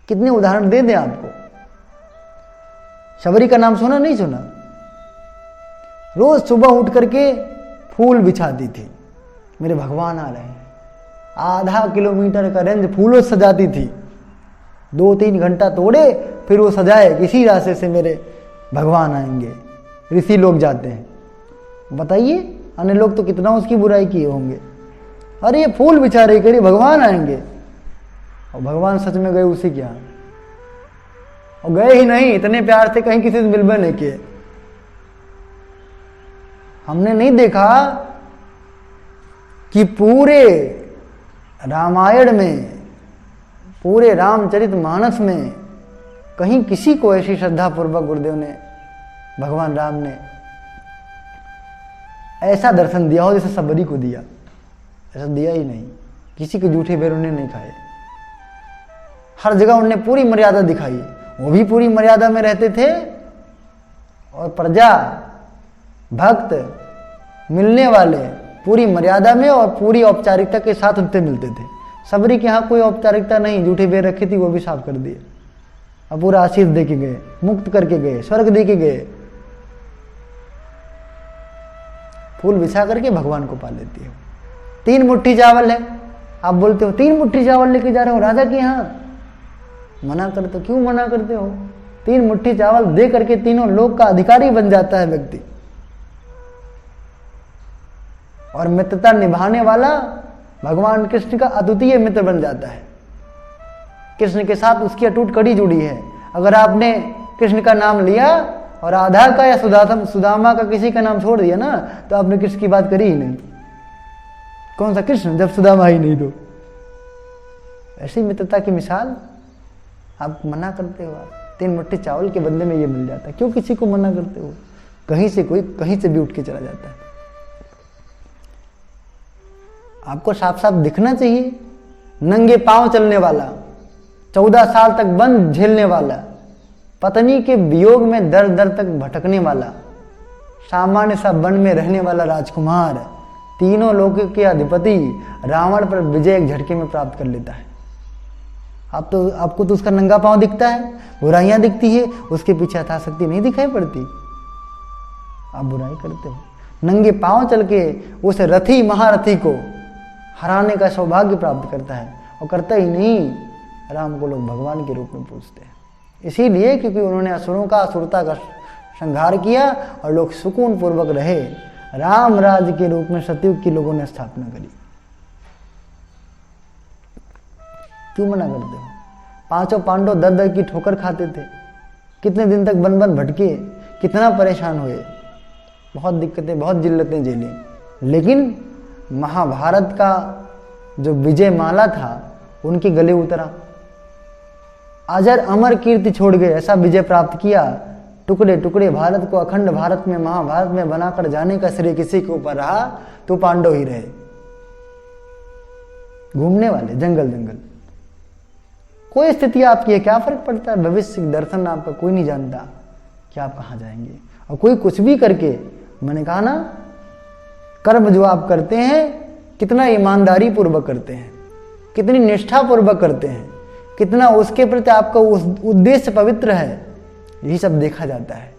कितने उदाहरण दे दें आपको। शबरी का नाम सुना नहीं सुना? रोज सुबह उठ करके फूल बिछाती थी, मेरे भगवान आ रहे हैं। आधा किलोमीटर का रेंज फूलों से सजाती थी, 2-3 घंटा तोड़े फिर वो सजाए, किसी रास्ते से मेरे भगवान आएंगे। ऋषि लोग जाते हैं, बताइए अन्य लोग तो कितना उसकी बुराई किए होंगे। अरे ये फूल बिछा रही, कह रही भगवान आएंगे, और भगवान सच में गए उसी के यहाँ। और गए ही नहीं, इतने प्यार से कहीं किसी से मिलबे नहीं किए। हमने नहीं देखा कि पूरे रामायण में, पूरे रामचरितमानस में कहीं किसी को ऐसी श्रद्धा पूर्वक गुरुदेव ने, भगवान राम ने ऐसा दर्शन दिया हो जैसे सबरी को दिया। ऐसा दिया ही नहीं। किसी के जूठे बेर उन्हें नहीं खाए। हर जगह उन्होंने पूरी मर्यादा दिखाई, वो भी पूरी मर्यादा में रहते थे, और प्रजा भक्त मिलने वाले पूरी मर्यादा में और पूरी औपचारिकता के साथ उनसे मिलते थे। सबरी के यहाँ कोई औपचारिकता नहीं, जूठे बेर रखी थी वो भी साफ कर दिए, और पूरा आशीष दे के गए, मुक्त करके गए, स्वर्ग दे के गए। फूल बिछा करके भगवान को पा लेती हो। 3 मुट्ठी चावल है, आप बोलते हो 3 मुट्ठी चावल लेके जा रहे हो राजा के यहाँ, मना करते हो। क्यों मना करते हो? 3 मुट्ठी चावल दे करके तीनों लोक का अधिकारी बन जाता है व्यक्ति, और मित्रता निभाने वाला भगवान कृष्ण का अद्वितीय मित्र बन जाता है। कृष्ण के साथ उसकी अटूट कड़ी जुड़ी है। अगर आपने कृष्ण का नाम लिया और राधा का या सुदामा का किसी का नाम छोड़ दिया ना, तो आपने कृष्ण की बात करी ही नहीं। कौन सा कृष्ण जब सुदामा ही नहीं? तो ऐसी मित्रता की मिसाल आप मना करते हो। आप 3 मुट्ठी चावल के बदले में ये मिल जाता है, क्यों किसी को मना करते हो? कहीं से कोई कहीं से भी उठ के चला जाता है। आपको साफ साफ दिखना चाहिए। नंगे पांव चलने वाला, 14 साल तक बंद झेलने वाला, पत्नी के वियोग में दर दर तक भटकने वाला, सामान्य सा वन में रहने वाला राजकुमार, तीनों लोकों के अधिपति रावण पर विजय एक झटके में प्राप्त कर लेता है। आपको तो उसका नंगा पांव दिखता है, बुराइयां दिखती है, उसके पीछे यथाशक्ति नहीं दिखाई पड़ती। आप बुराई करते हो। नंगे पांव चल के उस रथी महारथी को हराने का सौभाग्य प्राप्त करता है, और करता ही नहीं, राम को लोग भगवान के रूप में पूजते हैं। इसीलिए क्योंकि उन्होंने असुरों का, असुरता का संहार किया और लोग सुकून पूर्वक रहे। राम राज्य के रूप में सतयुग की लोगों ने स्थापना करी। क्यों मना करते हो? 5 पांडव दर दर की ठोकर खाते थे, कितने दिन तक बन बन भटके, कितना परेशान हुए, बहुत दिक्कतें, बहुत जिल्लतें झेली, लेकिन महाभारत का जो विजय माला था उनके गले उतरा। अजर अमर कीर्ति छोड़ गए, ऐसा विजय प्राप्त किया। टुकड़े टुकड़े भारत को अखंड भारत में, महाभारत में बनाकर जाने का श्रेय किसी के ऊपर रहा तो पांडव ही रहे। घूमने वाले जंगल जंगल, कोई स्थिति आपकी है, क्या फर्क पड़ता है? भविष्य दर्शन आपका कोई नहीं जानता कि आप कहाँ जाएंगे। और कोई कुछ भी करके, मैंने कहा ना, कर्म जो आप करते हैं कितना ईमानदारी पूर्वक करते हैं, कितनी निष्ठा पूर्वक करते हैं, कितना उसके प्रति आपका उस उद्देश्य पवित्र है, यही सब देखा जाता है,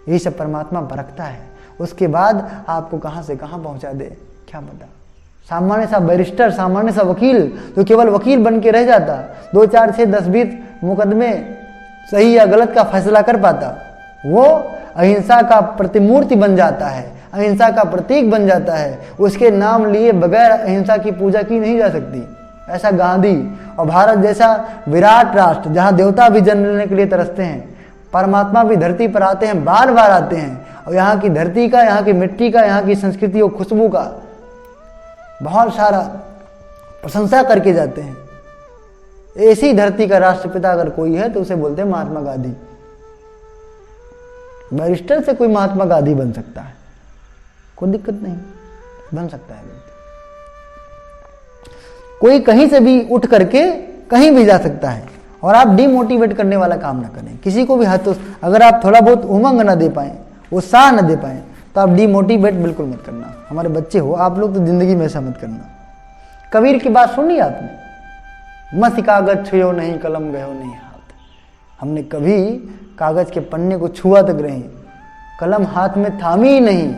यही सब परमात्मा परखता है। उसके बाद आपको कहाँ से कहाँ पहुँचा दे क्या पता। सामान्य सा बैरिस्टर, सामान्य सा वकील जो केवल वकील बन के रह जाता, 2, 4, 6, 10, 20 मुकदमे सही या गलत का फैसला कर पाता, वो अहिंसा का प्रतिमूर्ति बन जाता है, अहिंसा का प्रतीक बन जाता है। उसके नाम लिए बगैर अहिंसा की पूजा की नहीं जा सकती। ऐसा गांधी और भारत जैसा विराट राष्ट्र, जहाँ देवता भी जन्म लेने के लिए तरसते हैं, परमात्मा भी धरती पर आते हैं, बार बार आते हैं, और यहाँ की धरती का, यहाँ की मिट्टी का, यहाँ की संस्कृति और खुशबू का बहुत सारा प्रशंसा करके जाते हैं। ऐसी धरती का राष्ट्रपिता अगर कोई है तो उसे बोलते हैं महात्मा गांधी। बैरिस्टर से कोई महात्मा गांधी बन सकता है, कोई दिक्कत नहीं, बन सकता है। कोई कहीं से भी उठ करके कहीं भी जा सकता है। और आप डिमोटिवेट करने वाला काम ना करें किसी को भी। अगर आप थोड़ा बहुत उमंग ना दे पाए, उत्साह न दे पाए, तो आप डिमोटिवेट बिल्कुल मत करना। हमारे बच्चे हो आप लोग तो जिंदगी में ऐसा मत करना। कबीर की बात सुनी आपने, मसी कागज छुयो नहीं कलम गयो नहीं हाथ। हमने कभी कागज के पन्ने को छुआ तक नहीं, कलम हाथ में थामी ही नहीं,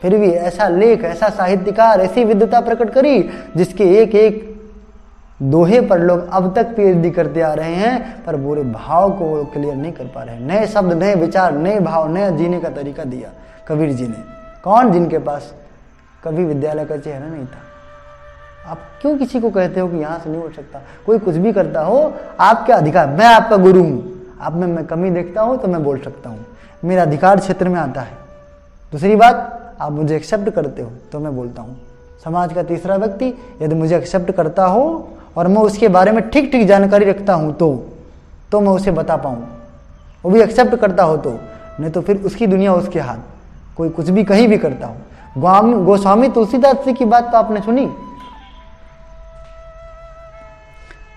फिर भी ऐसा लेख, ऐसा साहित्यकार, ऐसी विद्वता प्रकट करी जिसके एक एक दोहे पर लोग अब तक पीएचडी करते आ रहे हैं, पर पूरे भाव को वो क्लियर नहीं कर पा रहे हैं। नए शब्द, नए विचार, नए भाव, नया जीने का तरीका दिया कबीर जी ने। कौन? जिनके पास कभी विद्यालय का चेहरा नहीं था। आप क्यों किसी को कहते हो कि यहाँ से नहीं उठ सकता? कोई कुछ भी करता हो, आपका अधिकार। मैं आपका गुरु हूँ, आप में मैं कमी देखता हूँ तो मैं बोल सकता हूँ, मेरा अधिकार क्षेत्र में आता है। दूसरी बात, आप मुझे एक्सेप्ट करते हो तो मैं बोलता हूँ। समाज का तीसरा व्यक्ति यदि मुझे एक्सेप्ट करता हो और मैं उसके बारे में ठीक ठीक जानकारी रखता हूँ तो मैं उसे बता पाऊँ, वो भी एक्सेप्ट करता हो तो, नहीं तो फिर उसकी दुनिया उसके हाथ, कोई कुछ भी कहीं भी करता हो। गोस्वामी तुलसीदास जी की बात तो आपने सुनी,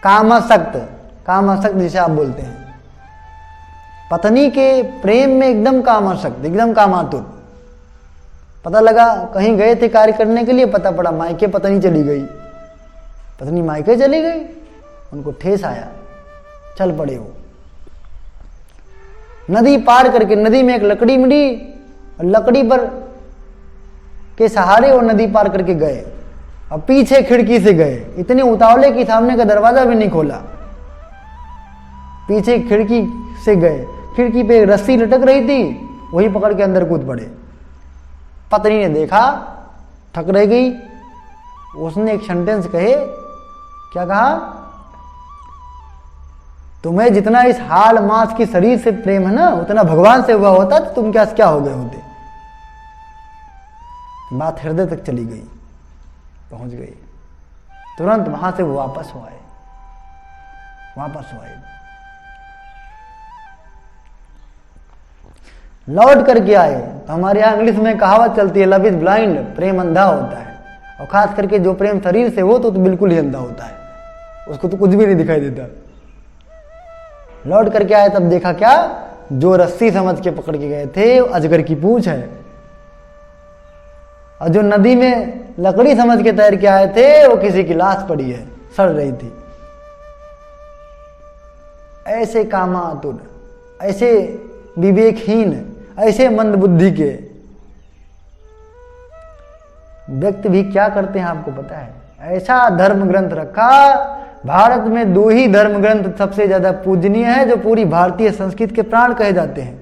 कामासक्त जिसे आप बोलते हैं, पत्नी के प्रेम में एकदम कामासक्त, एकदम कामातुर। पता लगा कहीं गए थे कार्य करने के लिए, पता पड़ा मायके पत्नी चली गई, पत्नी मायके चली गई, उनको ठेस आया, चल पड़े वो नदी पार करके। नदी में एक लकड़ी मिली, लकड़ी पर के सहारे वो नदी पार करके गए, और पीछे खिड़की से गए, इतने उतावले कि सामने का दरवाजा भी नहीं खोला, पीछे खिड़की से गए। खिड़की पे एक रस्सी लटक रही थी, वही पकड़ के अंदर कूद पड़े। पत्नी ने देखा, ठक रह गई। उसने एक सेंटेंस कहे, क्या कहा? तुम्हें जितना इस हाड़ मांस की शरीर से प्रेम है ना, उतना भगवान से हुआ होता तो तुम क्या हो गए होते। बात हृदय तक चली गई, पहुंच गई। तुरंत वहां से वो वापस हो आए। लौट करके आए तो हमारे यहाँ इंग्लिश में कहावत चलती है, लव इज ब्लाइंड, प्रेम अंधा होता है। और खास करके जो प्रेम शरीर से हो तो बिल्कुल ही अंधा होता है, उसको तो कुछ भी नहीं दिखाई देता। लौट करके आए तब देखा क्या, जो रस्सी समझ के पकड़ के गए थे अजगर की पूंछ है, और जो नदी में लकड़ी समझ के तैर के आए थे वो किसी की लाश पड़ी है, सड़ रही थी। ऐसे कामातुर, ऐसे विवेकहीन, ऐसे मंदबुद्धि के व्यक्ति भी क्या करते हैं आपको पता है? ऐसा धर्म ग्रंथ रखा। भारत में दो ही धर्म ग्रंथ सबसे ज्यादा पूजनीय है, जो पूरी भारतीय संस्कृति के प्राण कहे जाते हैं।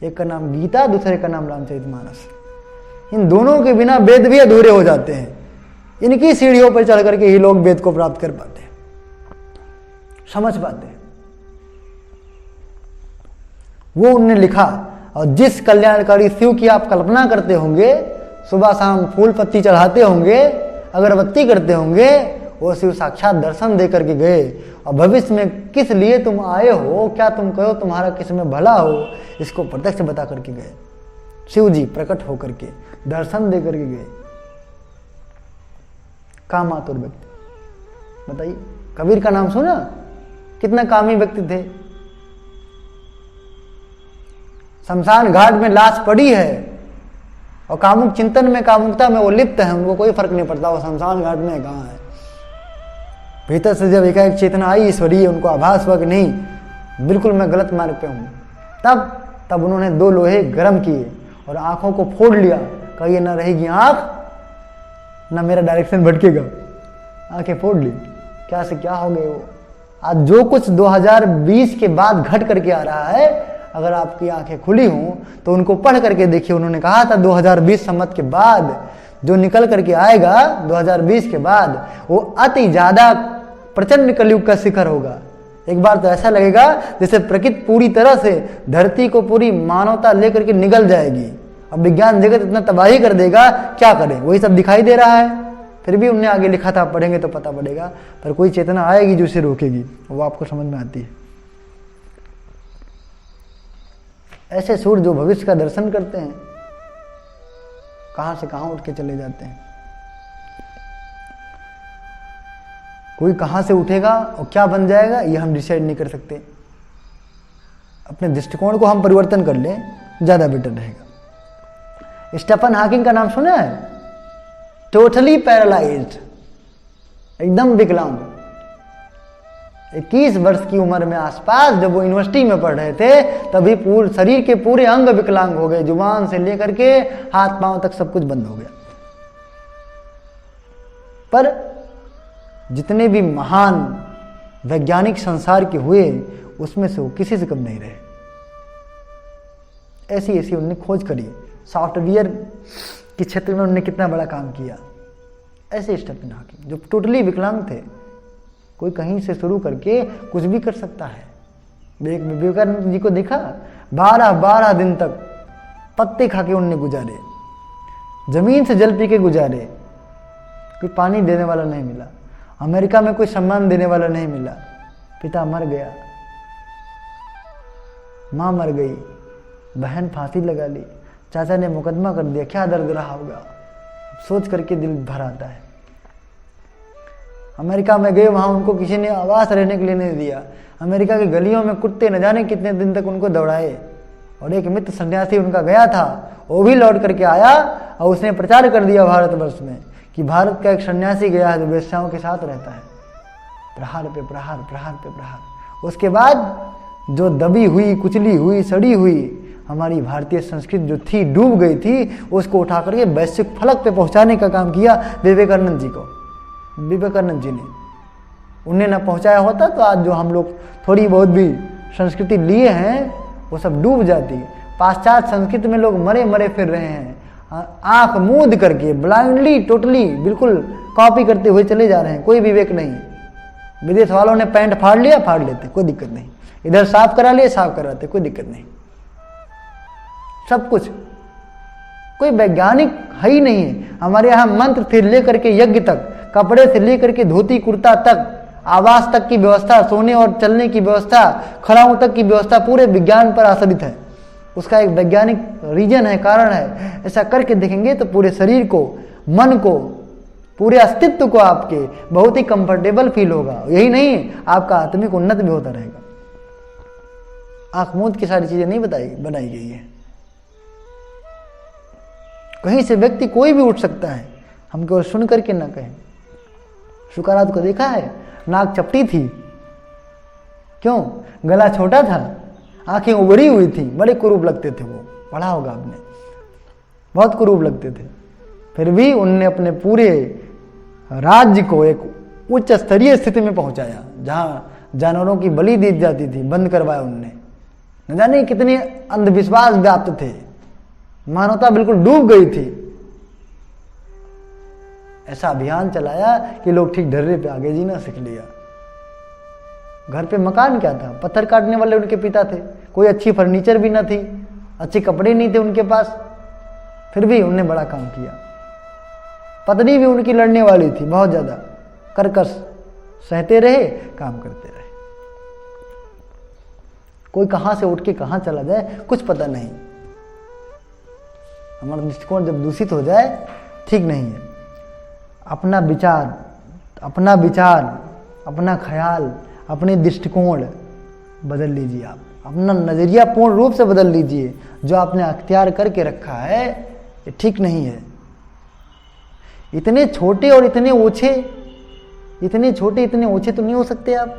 एक का नाम गीता, दूसरे का नाम रामचरितमानस। इन दोनों के बिना वेद भी अधूरे हो जाते हैं। इनकी सीढ़ियों पर चढ़ करके ही लोग वेद को प्राप्त कर पाते हैं, समझ पाते हैं। वो उनने लिखा। और जिस कल्याणकारी शिव की आप कल्पना करते होंगे, सुबह शाम फूल पत्ती चढ़ाते होंगे, अगरबत्ती करते होंगे, वो शिव साक्षात दर्शन दे करके गए। और भविष्य में किस लिए तुम आए हो, क्या तुम कहो, तुम्हारा किस में भला हो, इसको प्रत्यक्ष बता करके गए। शिव जी प्रकट होकर के दर्शन दे करके गए। कामातुर व्यक्ति, बताइए। कबीर का नाम सुना? कितना कामी व्यक्ति थे। शमशान घाट में लाश पड़ी है और कामुक चिंतन में, कामुकता में वो लिप्त है, उनको कोई फर्क नहीं पड़ता वो शमशान घाट में कहाँ है। भीतर से जब एकाएक चेतना आई ईश्वरीय, उनको आभास हुआ कि नहीं बिल्कुल मैं गलत मार्ग पे हूँ, तब उन्होंने 2 लोहे गर्म किए और आंखों को फोड़ लिया। कहिए ना रहेगी आंख, ना मेरा डायरेक्शन भटकेगा। आंखें फोड़ ली, क्या से क्या हो गए वो। आज जो कुछ 2020 के बाद घट करके आ रहा है, अगर आपकी आंखें खुली हों तो उनको पढ़ करके देखिए। उन्होंने कहा था 2020 सम्मत के बाद जो निकल करके आएगा 2020 के बाद, वो अति ज्यादा प्रचंड कलयुग का शिखर होगा। एक बार तो ऐसा लगेगा जैसे प्रकृति पूरी तरह से धरती को पूरी मानवता लेकर के निगल जाएगी। अब विज्ञान जगत इतना तबाही कर देगा, क्या करे, वही सब दिखाई दे रहा है। फिर भी उनने आगे लिखा था, पढ़ेंगे तो पता पड़ेगा, पर कोई चेतना आएगी जो उसे रोकेगी, वो आपको समझ में आती है। ऐसे सूर्य जो भविष्य का दर्शन करते हैं, कहां से कहां उठ के चले जाते हैं। कोई कहां से उठेगा और क्या बन जाएगा ये हम डिसाइड नहीं कर सकते। अपने दृष्टिकोण को हम परिवर्तन कर लें, ज्यादा बेटर रहेगा। स्टीफन हॉकिंग का नाम सुना है? टोटली पैरालाइज्ड, एकदम विकलांग। 21 वर्ष की उम्र में आसपास जब वो यूनिवर्सिटी में पढ़ रहे थे, तभी पूरे शरीर के पूरे अंग विकलांग हो गए, जुबान से लेकर के हाथ पांव तक सब कुछ बंद हो गया। पर जितने भी महान वैज्ञानिक संसार के हुए, उसमें से वो किसी से कम नहीं रहे। ऐसी ऐसी उन्होंने खोज करी। सॉफ्टवेयर के क्षेत्र में उन्होंने कितना बड़ा काम किया। ऐसे स्टीफन हॉकिंग जो टोटली विकलांग थे, कोई कहीं से शुरू करके कुछ भी कर सकता है। विवेकानंद जी को देखा, 12 दिन तक पत्ते खा के उनने गुजारे, जमीन से जल पी के गुजारे, कोई पानी देने वाला नहीं मिला, अमेरिका में कोई सम्मान देने वाला नहीं मिला। पिता मर गया, माँ मर गई, बहन फांसी लगा ली, चाचा ने मुकदमा कर दिया, क्या दर्द रहा होगा, सोच करके दिल भर आता है। अमेरिका में गए, वहां उनको किसी ने आवास रहने के लिए नहीं दिया। अमेरिका की गलियों में कुत्ते न जाने कितने दिन तक उनको दौड़ाए। और एक मित्र सन्यासी उनका गया था, वो भी लौट करके आया और उसने प्रचार कर दिया भारतवर्ष में कि भारत का एक सन्यासी गया है जो वेश्याओं के साथ रहता है। प्रहार पे प्रहार, प्रहार पे प्रहार। उसके बाद जो दबी हुई, कुचली हुई, सड़ी हुई हमारी भारतीय संस्कृति जो थी, डूब गई थी, उसको उठा करके वैश्विक फलक पे पहुंचाने का काम किया विवेकानंद जी को। विवेकानंद जी ने, उन्हें ना पहुंचाया होता तो आज जो हम लोग थोड़ी बहुत भी संस्कृति लिए हैं वो सब डूब जाती। पाश्चात्य संस्कृति में लोग मरे मरे फिर रहे हैं, आंख मूंद करके ब्लाइंडली, टोटली बिल्कुल कॉपी करते हुए चले जा रहे हैं, कोई विवेक नहीं। विदेश वालों ने पैंट फाड़ लिया, फाड़ लेते, कोई दिक्कत नहीं। इधर साफ करा लिया, साफ कराते, कोई दिक्कत नहीं। सब कुछ, कोई वैज्ञानिक है ही नहीं है। हमारे यहाँ मंत्र से लेकर के यज्ञ तक, कपड़े से लेकर के धोती कुर्ता तक, आवास तक की व्यवस्था, सोने और चलने की व्यवस्था, खड़ाऊ तक की व्यवस्था पूरे विज्ञान पर आधारित है। उसका एक वैज्ञानिक रीजन है, कारण है। ऐसा करके देखेंगे तो पूरे शरीर को, मन को, पूरे अस्तित्व को आपके बहुत ही कंफर्टेबल फील होगा। यही नहीं, आपका आत्मिक उन्नत भी होता रहेगा। आंख मूंद की सारी चीजें नहीं बनाई गई है। कहीं से व्यक्ति कोई भी उठ सकता है, हम केवल सुन करके ना कहें। शुक्रात को देखा है, नाक चपटी थी, क्यों? गला छोटा था, आंखें उभरी हुई थी, बड़े कुरूप लगते थे वो। पढ़ा होगा आपने, बहुत कुरूप लगते थे। फिर भी उनने अपने पूरे राज्य को एक उच्च स्तरीय स्थिति में पहुंचाया, जहां जानवरों की बलि दी जाती थी, बंद करवाया उनने। न जाने कितने अंधविश्वास व्याप्त थे, मानवता बिल्कुल डूब गई थी। ऐसा अभियान चलाया कि लोग ठीक ढर्रे पे आगे जीना सीख लिया। घर पे मकान क्या था, पत्थर काटने वाले उनके पिता थे, कोई अच्छी फर्नीचर भी ना थी, अच्छे कपड़े नहीं थे उनके पास, फिर भी उनने बड़ा काम किया। पत्नी भी उनकी लड़ने वाली थी, बहुत ज्यादा कर्कश, सहते रहे, काम करते रहे। कोई कहां से उठ के कहां चला जाए कुछ पता नहीं। हमारा दृष्टिकोण जब दूषित हो जाए ठीक नहीं है। अपना विचार, अपना ख्याल, अपने दृष्टिकोण बदल लीजिए। आप अपना नजरिया पूर्ण रूप से बदल लीजिए। जो आपने अख्तियार करके रखा है ये ठीक नहीं है। इतने छोटे और इतने ऊंचे, इतने छोटे इतने ऊंचे तो नहीं हो सकते आप।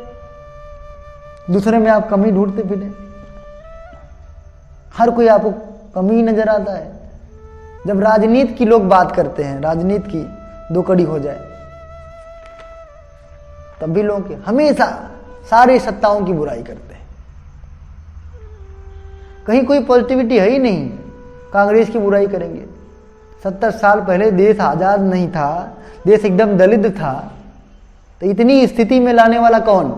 दूसरे में आप कमी ढूंढते फिरे, हर कोई आपको कमी नजर आता है। जब राजनीति की लोग बात करते हैं, राजनीति की दो कड़ी हो जाए, तब भी लोग हमेशा सारी सत्ताओं की बुराई करते हैं। कहीं कोई पॉजिटिविटी है ही नहीं, कांग्रेस की बुराई करेंगे। 70 साल पहले देश आजाद नहीं था, देश एकदम दलित था, तो इतनी स्थिति में लाने वाला कौन?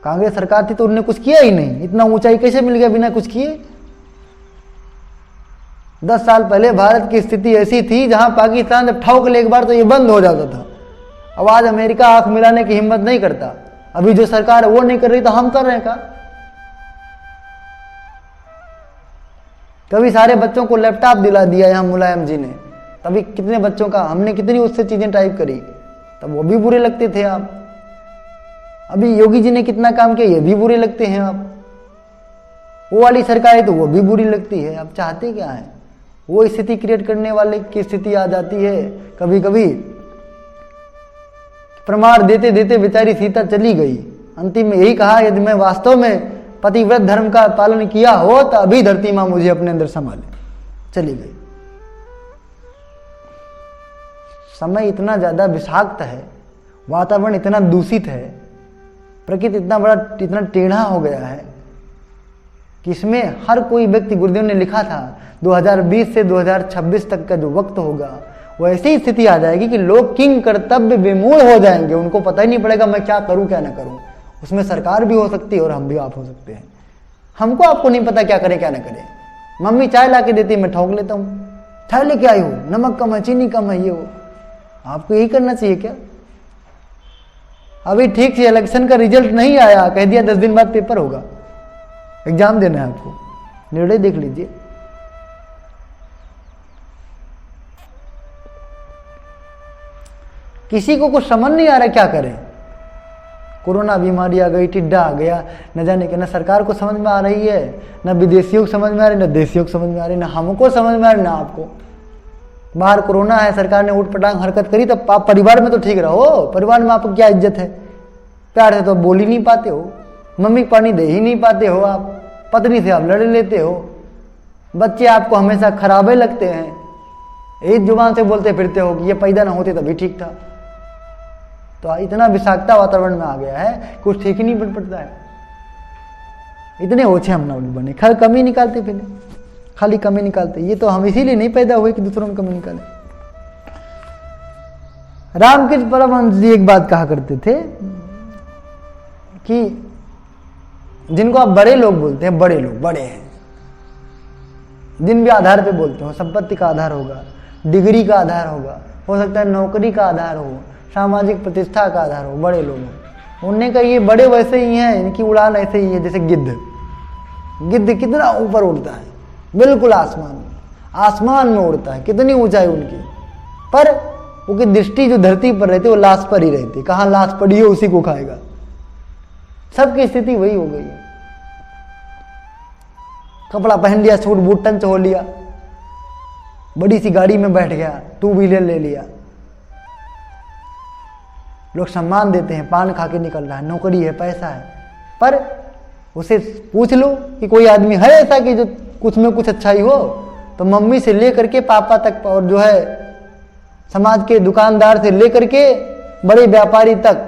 कांग्रेस सरकार थी तो उन्होंने कुछ किया ही नहीं। इतना ऊंचाई कैसे मिल गया बिना कुछ किए? 10 साल पहले भारत की स्थिति ऐसी थी जहां पाकिस्तान जब ठोक ले एक बार तो ये बंद हो जाता था। अब आज अमेरिका आंख मिलाने की हिम्मत नहीं करता। अभी जो सरकार है वो नहीं कर रही तो हम कर रहे हैं का? कभी सारे बच्चों को लैपटॉप दिला दिया यहाँ मुलायम जी ने, तभी कितने बच्चों का हमने कितनी उससे चीजें टाइप करी, तब वो भी बुरे लगते थे आप। अभी योगी जी ने कितना काम किया, ये भी बुरे लगते हैं आप। वो वाली सरकार है तो वो भी बुरी लगती है। आप चाहते क्या है? वो स्थिति क्रिएट करने वाले की स्थिति आ जाती है कभी कभी। प्रमाण देते देते बेचारी सीता चली गई। अंतिम में यही कहा, यदि मैं वास्तव में पतिव्रत धर्म का पालन किया हो तो अभी धरती मां मुझे अपने अंदर संभाले। चली गई। समय इतना ज्यादा विषाक्त है, वातावरण इतना दूषित है, प्रकृति इतना टेढ़ा हो गया है कि इसमें हर कोई व्यक्ति, गुरुदेव ने लिखा था 2020 से 2026 तक का जो वक्त होगा वो ऐसी स्थिति आ जाएगी कि लोग किंग कर्तव्य विमूढ़ हो जाएंगे। उनको पता ही नहीं पड़ेगा मैं क्या करूं क्या ना करूं। उसमें सरकार भी हो सकती है और हम भी आप हो सकते हैं। हमको आपको नहीं पता क्या करें क्या ना करें। मम्मी चाय ला के देती, मैं ठोक लेता हूं, चाय लेके आई हो, नमक कम है, चीनी कम है, ये हो। आपको यही करना चाहिए क्या? अभी ठीक से इलेक्शन का रिजल्ट नहीं आया, कह दिया 10 दिन बाद पेपर होगा, एग्जाम देना है आपको, निर्णय देख लीजिए। किसी को कुछ समझ नहीं आ रहा क्या करें। कोरोना बीमारी आ गई, टिड्डा आ गया, न जाने के, न सरकार को समझ में आ रही है, न विदेशियों को समझ में आ रही, न देशियों को समझ में आ रही, न हमको समझ में आ रही, न आपको। बाहर कोरोना है, सरकार ने उठपटांग हरकत करी, तब आप परिवार में तो ठीक रहो। परिवार में आपको क्या इज्जत है? प्यार से तो बोल ही नहीं पाते हो, मम्मी पानी दे ही नहीं पाते हो, आप पत्नी से आप लड़ लेते हो, बच्चे आपको हमेशा खराबे लगते हैं, एक जुबान से बोलते फिरते हो कि ये पैदा ना होते तभी ठीक था। तो इतना विषाक्तता वातावरण में आ गया है, कुछ ठीक ही नहीं बन पड़ता है। इतने ओछे हम ना बने, खाली कमी निकालते फिर, खाली कमी निकालते। ये तो हम इसीलिए नहीं पैदा हुए कि दूसरों में कमी निकाले। रामकृष्ण परमहंस जी एक बात कहा करते थे कि जिनको आप बड़े लोग बोलते हैं, बड़े लोग बड़े हैं, जिन भी आधार पे बोलते हो, संपत्ति का आधार होगा, डिग्री का आधार होगा, हो सकता है नौकरी का आधार हो, सामाजिक प्रतिष्ठा का आधार हो, बड़े लोग हो। उनने कहा ये बड़े वैसे ही हैं, इनकी उड़ान ऐसे ही है जैसे गिद्ध। गिद्ध कितना ऊपर उड़ता है, बिल्कुल आसमान में उड़ता है, कितनी ऊंचाई उनकी, पर उनकी दृष्टि जो धरती पर रहती है वो लाश पर ही रहती है। कहाँ लाश पड़ी है उसी को खाएगा। सबकी स्थिति वही हो गई है। कपड़ा पहन लिया, सूट बूट टंच हो लिया, बड़ी सी गाड़ी में बैठ गया, 2 व्हीलर ले लिया, लोग सम्मान देते हैं, पान खा के निकल रहा है, नौकरी है, पैसा है। पर उसे पूछ लो कि कोई आदमी है ऐसा कि जो कुछ में कुछ अच्छाई हो, तो मम्मी से लेकर के पापा तक, और जो है समाज के दुकानदार से लेकर के बड़े व्यापारी तक,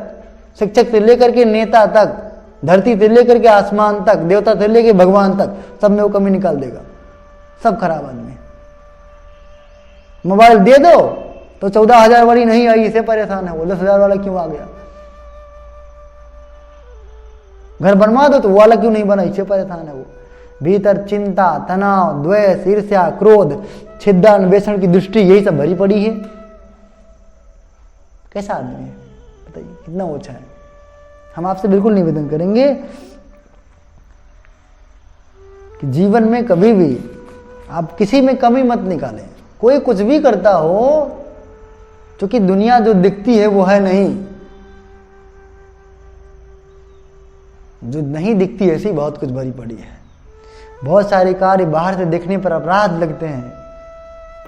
शिक्षक से लेकर के नेता तक, धरती से लेकर के आसमान तक, देवता से लेकर भगवान तक, सब में वो कमी निकाल देगा। सब खराब आदमी। मोबाइल दे दो तो 14,000 वाली नहीं आई, इसे परेशान है वो, 10,000 वाला क्यों आ गया। घर बनवा दो तो वो वाला क्यों नहीं बना, इसे परेशान है वो। भीतर चिंता, तनाव, द्वेष, ईर्ष्या, क्रोध, छिद्रान्वेषण की दृष्टि, यही सब भरी पड़ी है। कैसा आदमी है बताइए, कितना ओछा है। हम आपसे बिल्कुल निवेदन करेंगे कि जीवन में कभी भी आप किसी में कमी मत निकालें। कोई कुछ भी करता हो, क्योंकि दुनिया जो दिखती है वो है नहीं, जो नहीं दिखती ऐसी बहुत कुछ भरी पड़ी है। बहुत सारे कार्य बाहर से देखने पर अपराध लगते हैं,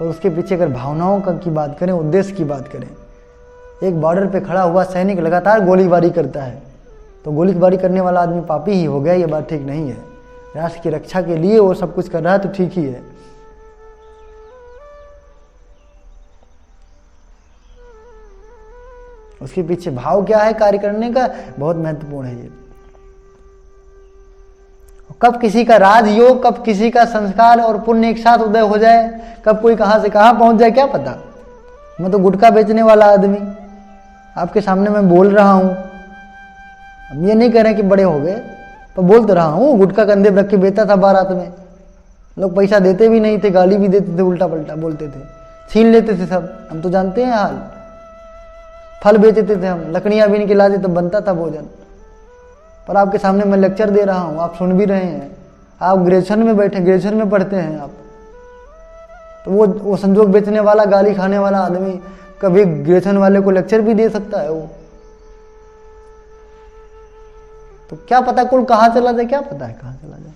पर उसके पीछे अगर भावनाओं की बात करें, उद्देश्य की बात करें, एक बॉर्डर पे खड़ा हुआ सैनिक लगातार गोलीबारी करता है, तो गोलीबारी करने वाला आदमी पापी ही हो गया, ये बात ठीक नहीं है। राष्ट्र की रक्षा के लिए वो सब कुछ कर रहा है तो ठीक ही है। उसके पीछे भाव क्या है कार्य करने का, बहुत महत्वपूर्ण है ये। कब किसी का राजयोग, कब किसी का संस्कार और पुण्य एक साथ उदय हो जाए, कब कोई कहां से कहां पहुंच जाए, क्या पता। मैं तो गुटखा बेचने वाला आदमी आपके सामने मैं बोल रहा हूं, हम ये नहीं कह रहे कि बड़े हो गए, पर बोल तो रहा हूं। गुटखा कंधे पर रख के बेचता था बारात में, लोग पैसा देते भी नहीं थे, गाली भी देते थे, उल्टा पल्टा बोलते थे, छीन लेते थे सब। हम तो जानते हैं हाल। फल बेचते थे हम, लकड़ियाँ बीन के लाते तब बनता था भोजन। पर आपके सामने मैं लेक्चर दे रहा हूँ, आप सुन भी रहे हैं। आप ग्रेजुएशन में बैठे, ग्रेजुएशन में पढ़ते हैं आप, तो वो संजोग बेचने वाला, गाली खाने वाला आदमी कभी ग्रेजुएशन वाले को लेक्चर भी दे सकता है वो। तो क्या पता कुल कहाँ चला जाए, क्या पता है कहाँ चला जाए।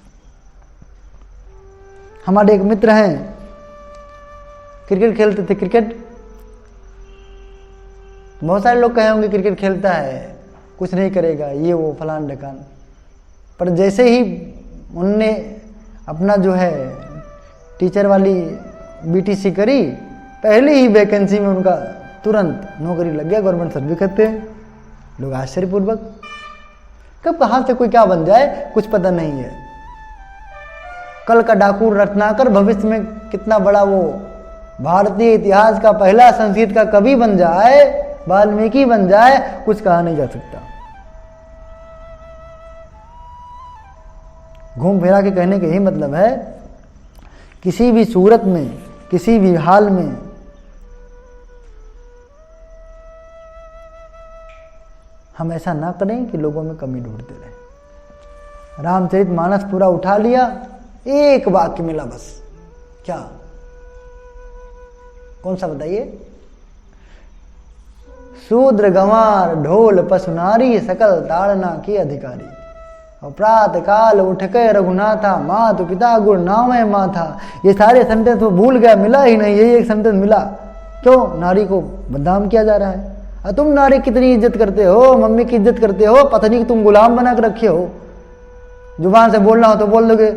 हमारे एक मित्र हैं, क्रिकेट खेलते थे। क्रिकेट बहुत सारे लोग कहे होंगे क्रिकेट खेलता है, कुछ नहीं करेगा, ये वो फलान ढकान। पर जैसे ही उनने अपना जो है टीचर वाली बीटीसी करी, पहले ही वैकेंसी में उनका तुरंत नौकरी लग गया। गवर्नमेंट सर्विस करते हैं लोग आश्चर्यपूर्वक। कब कहाँ से कोई क्या बन जाए कुछ पता नहीं है। कल का डाकू रत्नाकर भविष्य में कितना बड़ा वो भारतीय इतिहास का पहला संस्कृत का कवि बन जाए, वाल्मीकि बन जाए, कुछ कहा नहीं जा सकता। घूम फिरा के कहने का यही मतलब है, किसी भी सूरत में, किसी भी हाल में हम ऐसा ना करें कि लोगों में कमी ढूंढते रहें। रामचरितमानस पूरा उठा लिया, एक वाक्य मिला बस, क्या, कौन सा बताइए? शूद्र गंवार ढोल पसुनारी, सकल ताड़ना के अधिकारी। और प्रातः काल उठ के रघुनाथा, मातु पिता गुरु नामे माथा। ये सारे सेंटेंस वो भूल गया, मिला ही नहीं, यही एक सेंटेंस मिला। क्यों? नारी को बदनाम किया जा रहा है। और तुम नारी कितनी इज्जत करते हो, मम्मी की इज्जत करते हो, पत्नी की तुम गुलाम बना कर रखे हो। जुबान से बोलना हो तो बोल दोगे,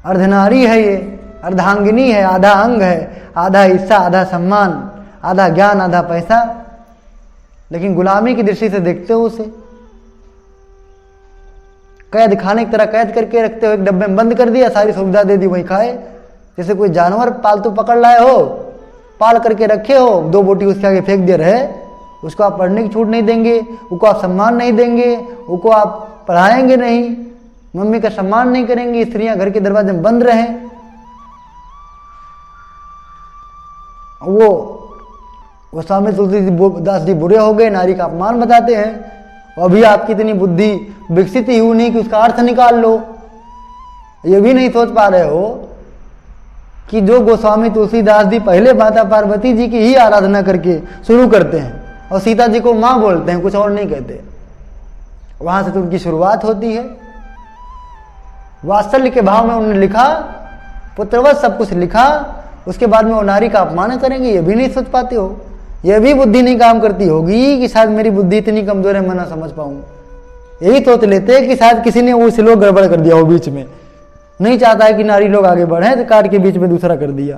अर्धनारी है ये, अर्धांगिनी है, आधा अंग है, आधा हिस्सा, आधा सम्मान, आधा ज्ञान, आधा पैसा। लेकिन गुलामी की दृष्टि से देखते हो उसे, कैद खाने की तरह कैद करके रखते हो, एक डब्बे में बंद कर दिया, सारी सुविधा दे दी, वही खाए। जैसे कोई जानवर पालतू पकड़ लाए हो, पाल करके रखे हो, दो बोटी उसके आगे फेंक दे रहे, उसको आप पढ़ने की छूट नहीं देंगे, उसको आप सम्मान नहीं देंगे, उसको आप पढ़ाएंगे नहीं, मम्मी का सम्मान नहीं करेंगे, स्त्रियां घर के दरवाजे में बंद रहें। वो गोस्वामी तुलसीदास जी बुरे हो गए, नारी का अपमान बताते हैं। और अभी आपकी इतनी बुद्धि विकसित ही हुई नहीं कि उसका अर्थ निकाल लो। ये भी नहीं सोच पा रहे हो कि जो गोस्वामी तुलसीदास जी पहले माता पार्वती जी की ही आराधना करके शुरू करते हैं और सीता जी को माँ बोलते हैं, कुछ और नहीं कहते, वहां से तो उनकी शुरुआत होती है। वात्सल्य के भाव में उन्होंने लिखा, पुत्रवत सब कुछ लिखा, उसके बाद में वो नारी का अपमान करेंगे, ये भी नहीं सोच पाते हो। यह भी बुद्धि नहीं काम करती होगी कि शायद मेरी बुद्धि इतनी कमजोर है, मैं ना समझ पाऊं। यही सोच लेते हैं कि शायद किसी ने वो श्लोक गड़बड़ कर दिया हो, बीच में नहीं चाहता है कि नारी लोग आगे बढ़े, तो काट के बीच में दूसरा कर दिया,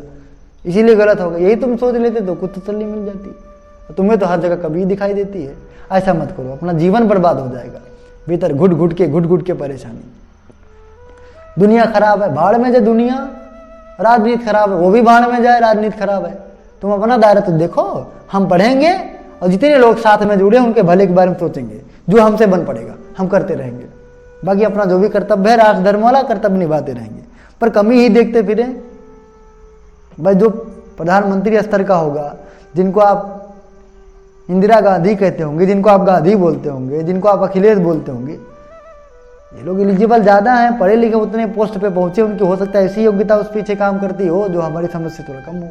इसीलिए गलत हो गया। यही तुम सोच लेते तो कुछ तसल्ली मिल जाती। तुम्हें तो हर जगह कभी दिखाई देती है। ऐसा मत करो, अपना जीवन बर्बाद हो जाएगा। भीतर घुट घुट के परेशानी। दुनिया खराब है, भाड़ में जाए दुनिया। राजनीति खराब है, वो भी भाड़ में जाए, राजनीति खराब है। तुम अपना दायरा तो देखो। हम पढ़ेंगे और जितने लोग साथ में जुड़े उनके भले के बारे में सोचेंगे, जो हमसे बन पड़ेगा हम करते रहेंगे। बाकी अपना जो भी कर्तव्य है, राष्ट्र धर्म वाला कर्तव्य निभाते रहेंगे। पर कमी ही देखते फिरे। भाई जो प्रधानमंत्री स्तर का होगा, जिनको आप इंदिरा गांधी कहते होंगे, जिनको आप गांधी बोलते होंगे, जिनको आप अखिलेश बोलते होंगे, ये लोग एलिजिबल ज़्यादा हैं, पढ़े लिखे, उतने पोस्ट पे पहुंचे, उनकी हो सकता है ऐसी योग्यता उस पीछे काम करती हो जो हमारी समझ से थोड़ा कम हो।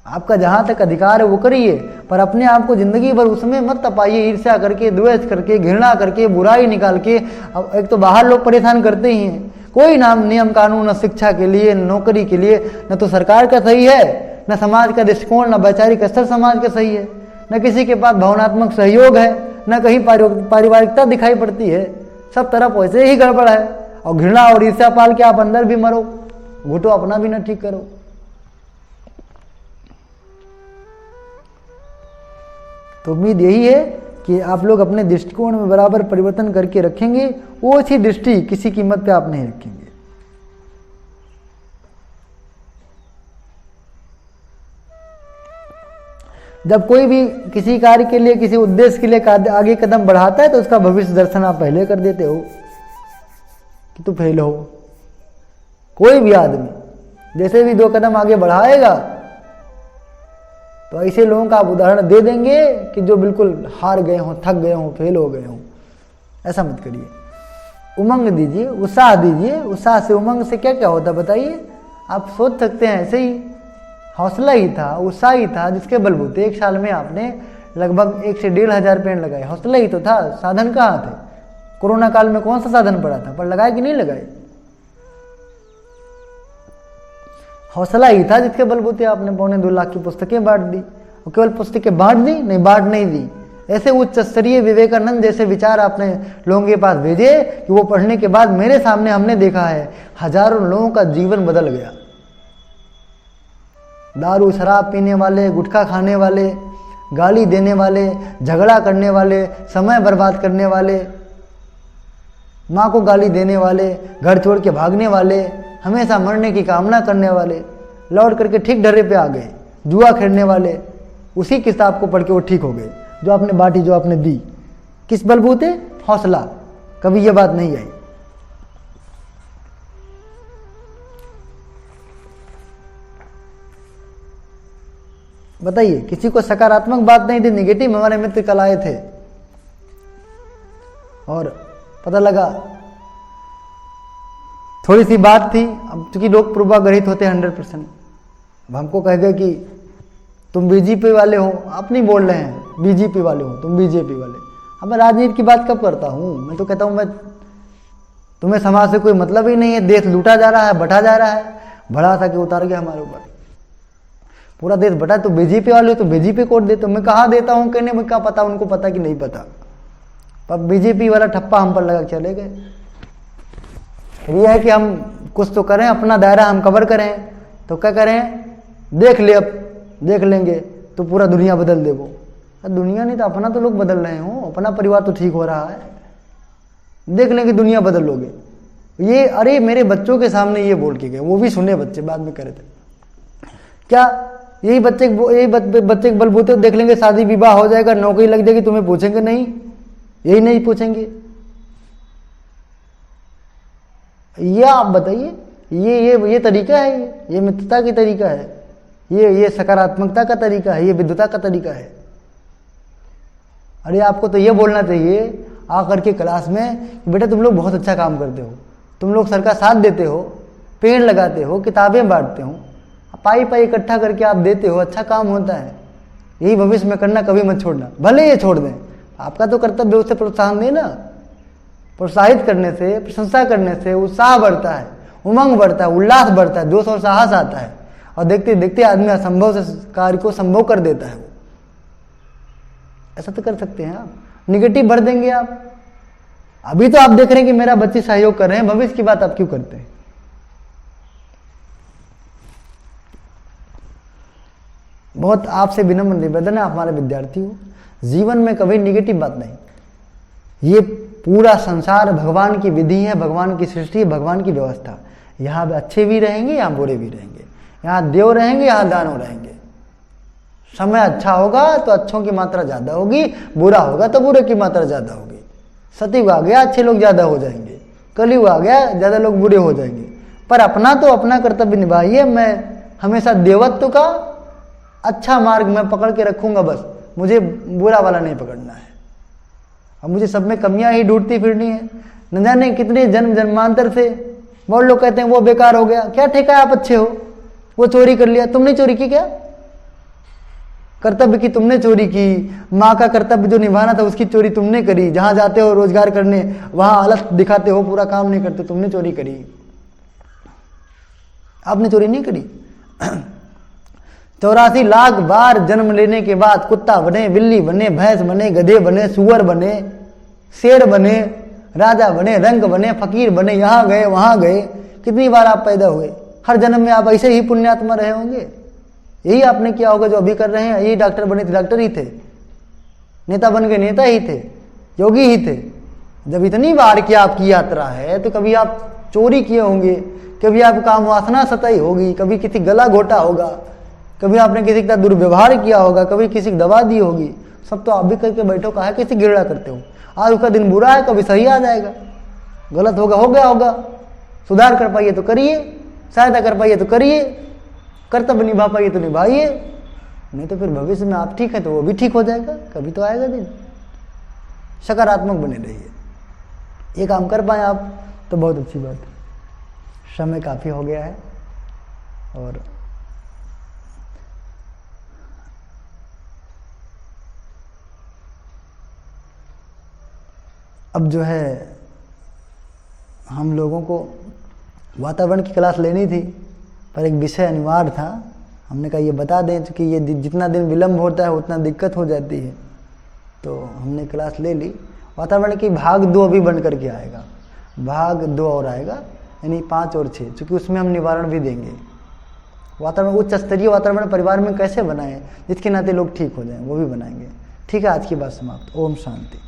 आपका जहां तक अधिकार है वो करिए, पर अपने आप को जिंदगी भर उसमें मत तपाइए, ईर्ष्या करके, द्वेष करके, घृणा करके, बुराई निकाल के। अब एक तो बाहर लोग परेशान करते ही हैं, कोई नाम नियम कानून न शिक्षा के लिए, न नौकरी के लिए, न तो सरकार का सही है, न समाज का दृष्टिकोण, न वैचारिक स्तर समाज का सही है, न किसी के पास भावनात्मक सहयोग है, न कहीं पारिवारिकता दिखाई पड़ती है। सब तरफ वैसे ही गड़बड़ है। और घृणा और ईर्ष्या पाल के आप अंदर भी मरो, घुटो अपना भी न ठीक करो। तो उम्मीद यही है कि आप लोग अपने दृष्टिकोण में बराबर परिवर्तन करके रखेंगे। वो अच्छी दृष्टि किसी कीमत पे आप नहीं रखेंगे। जब कोई भी किसी कार्य के लिए, किसी उद्देश्य के लिए आगे कदम बढ़ाता है तो उसका भविष्य दर्शन आप पहले कर देते हो। कि तू फेल हो। कोई भी आदमी जैसे भी 2 कदम आगे बढ़ाएगा तो ऐसे लोगों का आप उदाहरण दे देंगे कि जो बिल्कुल हार गए हों, थक गए हों, फेल हो गए हों। ऐसा मत करिए, उमंग दीजिए, उत्साह दीजिए। उत्साह से, उमंग से क्या क्या होता बताइए। आप सोच सकते हैं ऐसे ही हौसला ही था, उत्साह ही था जिसके बलबूते 1 साल में आपने लगभग 1 से 1.5 हज़ार पेड़ लगाए। हौसला ही तो था, साधन कहाँ थे? कोरोना काल में कौन सा साधन पड़ा था? पर लगाए कि नहीं लगाए? हौसला ही था जिसके बलबूते आपने 2.25 लाख की पुस्तकें बांट दी। और केवल पुस्तकें बांट दी नहीं, बांट नहीं दी, ऐसे उच्च स्तरीय विवेकानंद जैसे विचार आपने लोगों के पास भेजे कि वो पढ़ने के बाद मेरे सामने हमने देखा है हजारों लोगों का जीवन बदल गया। दारू शराब पीने वाले, गुटखा खाने वाले, गाली देने वाले, झगड़ा करने वाले, समय बर्बाद करने वाले, माँ को गाली देने वाले, घर छोड़ के भागने वाले, हमेशा मरने की कामना करने वाले, लौट करके ठीक ढर्रे पे आ गए। जुआ खेलने वाले, उसी किताब को पढ़ के वो ठीक हो गए जो आपने बांटी, जो आपने दी। किस बलबूते? हौसला। कभी ये बात नहीं आई। बताइए, किसी को सकारात्मक बात नहीं दी, निगेटिव। हमारे मित्र कल आए थे और पता लगा थोड़ी सी बात थी। अब चूंकि लोग पूर्वाग्रहित होते हैं 100%। अब हमको कह गए कि तुम बीजेपी वाले हो। आप नहीं बोल रहे हैं बीजेपी वाले हो, तुम बीजेपी वाले। अब मैं राजनीति की बात कब करता हूँ? मैं तो कहता हूँ मैं तुम्हें समाज से कोई मतलब ही नहीं है। देश लूटा जा रहा है, बटा जा रहा है। बड़ा था कि उतार गया हमारे ऊपर, पूरा देश बटा। तो बीजेपी वाले हो तो बीजेपी कोड देते हो। मैं कहाँ देता हूँ कहने में, क्या पता उनको पता कि नहीं पता। पर बीजेपी वाला ठप्पा हम पर लगा चले गए। यह है कि हम कुछ तो करें, अपना दायरा हम कवर करें। तो क्या करें? देख ले, अब देख लेंगे तो पूरा दुनिया बदल दे। वो दुनिया नहीं तो अपना तो लोग बदल रहे हो, अपना परिवार तो ठीक हो रहा है। देख लेंगे दुनिया बदल लोगे। ये अरे मेरे बच्चों के सामने ये बोल के गए, वो भी सुने बच्चे, बाद में करे थे क्या यही बच्चे के बलबूते देख लेंगे शादी विवाह हो जाएगा, नौकरी लग जाएगी, तुम्हें पूछेंगे नहीं? यही नहीं पूछेंगे? ये आप बताइए, ये तरीका है? ये मित्रता की तरीका है? ये सकारात्मकता का तरीका है? ये विद्वता का तरीका है? अरे आपको तो ये बोलना चाहिए आकर के क्लास में, बेटा तुम लोग बहुत अच्छा काम करते हो, तुम लोग सर का साथ देते हो, पेड़ लगाते हो, किताबें बांटते हो, पाई पाई इकट्ठा करके आप देते हो, अच्छा काम होता है। यही भविष्य में करना, कभी मत छोड़ना। भले ये छोड़ दें, आपका तो कर्तव्य उसे प्रोत्साहन देना। प्रोत्साहित करने से, प्रशंसा करने से उत्साह बढ़ता है, उमंग बढ़ता है, उल्लास बढ़ता है, जोश और साहस आता है। और देखते देखते आदमी असंभव से कार्य को संभव कर देता है। ऐसा तो कर सकते हैं आप। निगेटिव भर देंगे आप। अभी तो आप देख रहे हैं कि मेरा बच्चे सहयोग कर रहे हैं, भविष्य की बात आप क्यों करते हैं? बहुत आपसे विनम्र निवेदन है, आप हमारे विद्यार्थी हो, जीवन में कभी निगेटिव बात नहीं। ये पूरा संसार भगवान की विधि है, भगवान की सृष्टि, भगवान की व्यवस्था। यहाँ अच्छे भी रहेंगे, यहाँ बुरे भी रहेंगे, यहाँ देव रहेंगे, यहाँ दानव रहेंगे। समय अच्छा होगा तो अच्छों की मात्रा ज्यादा होगी, बुरा होगा तो बुरे की मात्रा ज्यादा होगी। सतयुग आ गया, अच्छे लोग ज्यादा हो जाएंगे, कलयुग आ गया, ज्यादा लोग बुरे हो जाएंगे। पर अपना तो अपना कर्तव्य निभाइए। मैं हमेशा देवत्व का अच्छा मार्ग मैं पकड़ के रखूंगा, बस मुझे बुरा वाला नहीं पकड़ना है। अब मुझे सब में कमियां ही ढूंढती फिरनी है। न जाने कितने जन्म जन्मांतर से बहुत लोग कहते हैं वो बेकार हो गया। क्या ठेका है आप अच्छे हो? वो चोरी कर लिया, तुमने चोरी की क्या? कर्तव्य की तुमने चोरी की, माँ का कर्तव्य जो निभाना था उसकी चोरी तुमने करी। जहां जाते हो रोजगार करने वहां आलस दिखाते हो, पूरा काम नहीं करते, तुमने चोरी करी। आपने चोरी नहीं करी। 84 लाख बार जन्म लेने के बाद कुत्ता बने, बिल्ली बने, भैंस बने, गधे बने, सुअर बने, शेर बने, राजा बने, रंग बने, फकीर बने, यहाँ गए वहां गए। कितनी बार आप पैदा हुए? हर जन्म में आप ऐसे ही पुण्यात्मा रहे होंगे। यही आपने किया होगा जो अभी कर रहे हैं। यही डॉक्टर बने थे, डॉक्टर ही थे। नेता बन गए, नेता ही थे, योगी ही थे। जब इतनी बार की आपकी यात्रा है तो कभी आप चोरी किए होंगे, कभी आप काम वासना सताई होगी, कभी किसी गला घोटा होगा, कभी आपने किसी के साथ दुर्व्यवहार किया होगा, कभी किसी को दवा दी होगी। सब तो आप भी करके बैठो, कहा किसी गिरड़ा करते हो। आज उसका दिन बुरा है, कभी सही आ जाएगा। गलत होगा, हो गया होगा, सुधार कर पाइए तो करिए, सहायता कर पाइए तो करिए, कर्तव्य निभा पाइए तो निभाइए, नहीं तो फिर भविष्य में आप ठीक है तो वो भी ठीक हो जाएगा, कभी तो आएगा दिन। सकारात्मक बने रहिए, ये काम कर पाए आप तो बहुत अच्छी बात है। समय काफ़ी हो गया है और अब जो है हम लोगों को वातावरण की क्लास लेनी थी, पर एक विषय अनिवार्य था। हमने कहा ये बता दें, क्योंकि ये जितना दिन विलम्ब होता है उतना दिक्कत हो जाती है, तो हमने क्लास ले ली। वातावरण की भाग 2 अभी बन करके आएगा, भाग 2 और आएगा, यानी 5 और 6, क्योंकि उसमें हम निवारण भी देंगे। वातावरण उच्च स्तरीय वातावरण परिवार में कैसे बनाएं जिसके नाते लोग ठीक हो जाएं, वो भी बनाएंगे। ठीक है, आज की बात समाप्त। ओम शांति।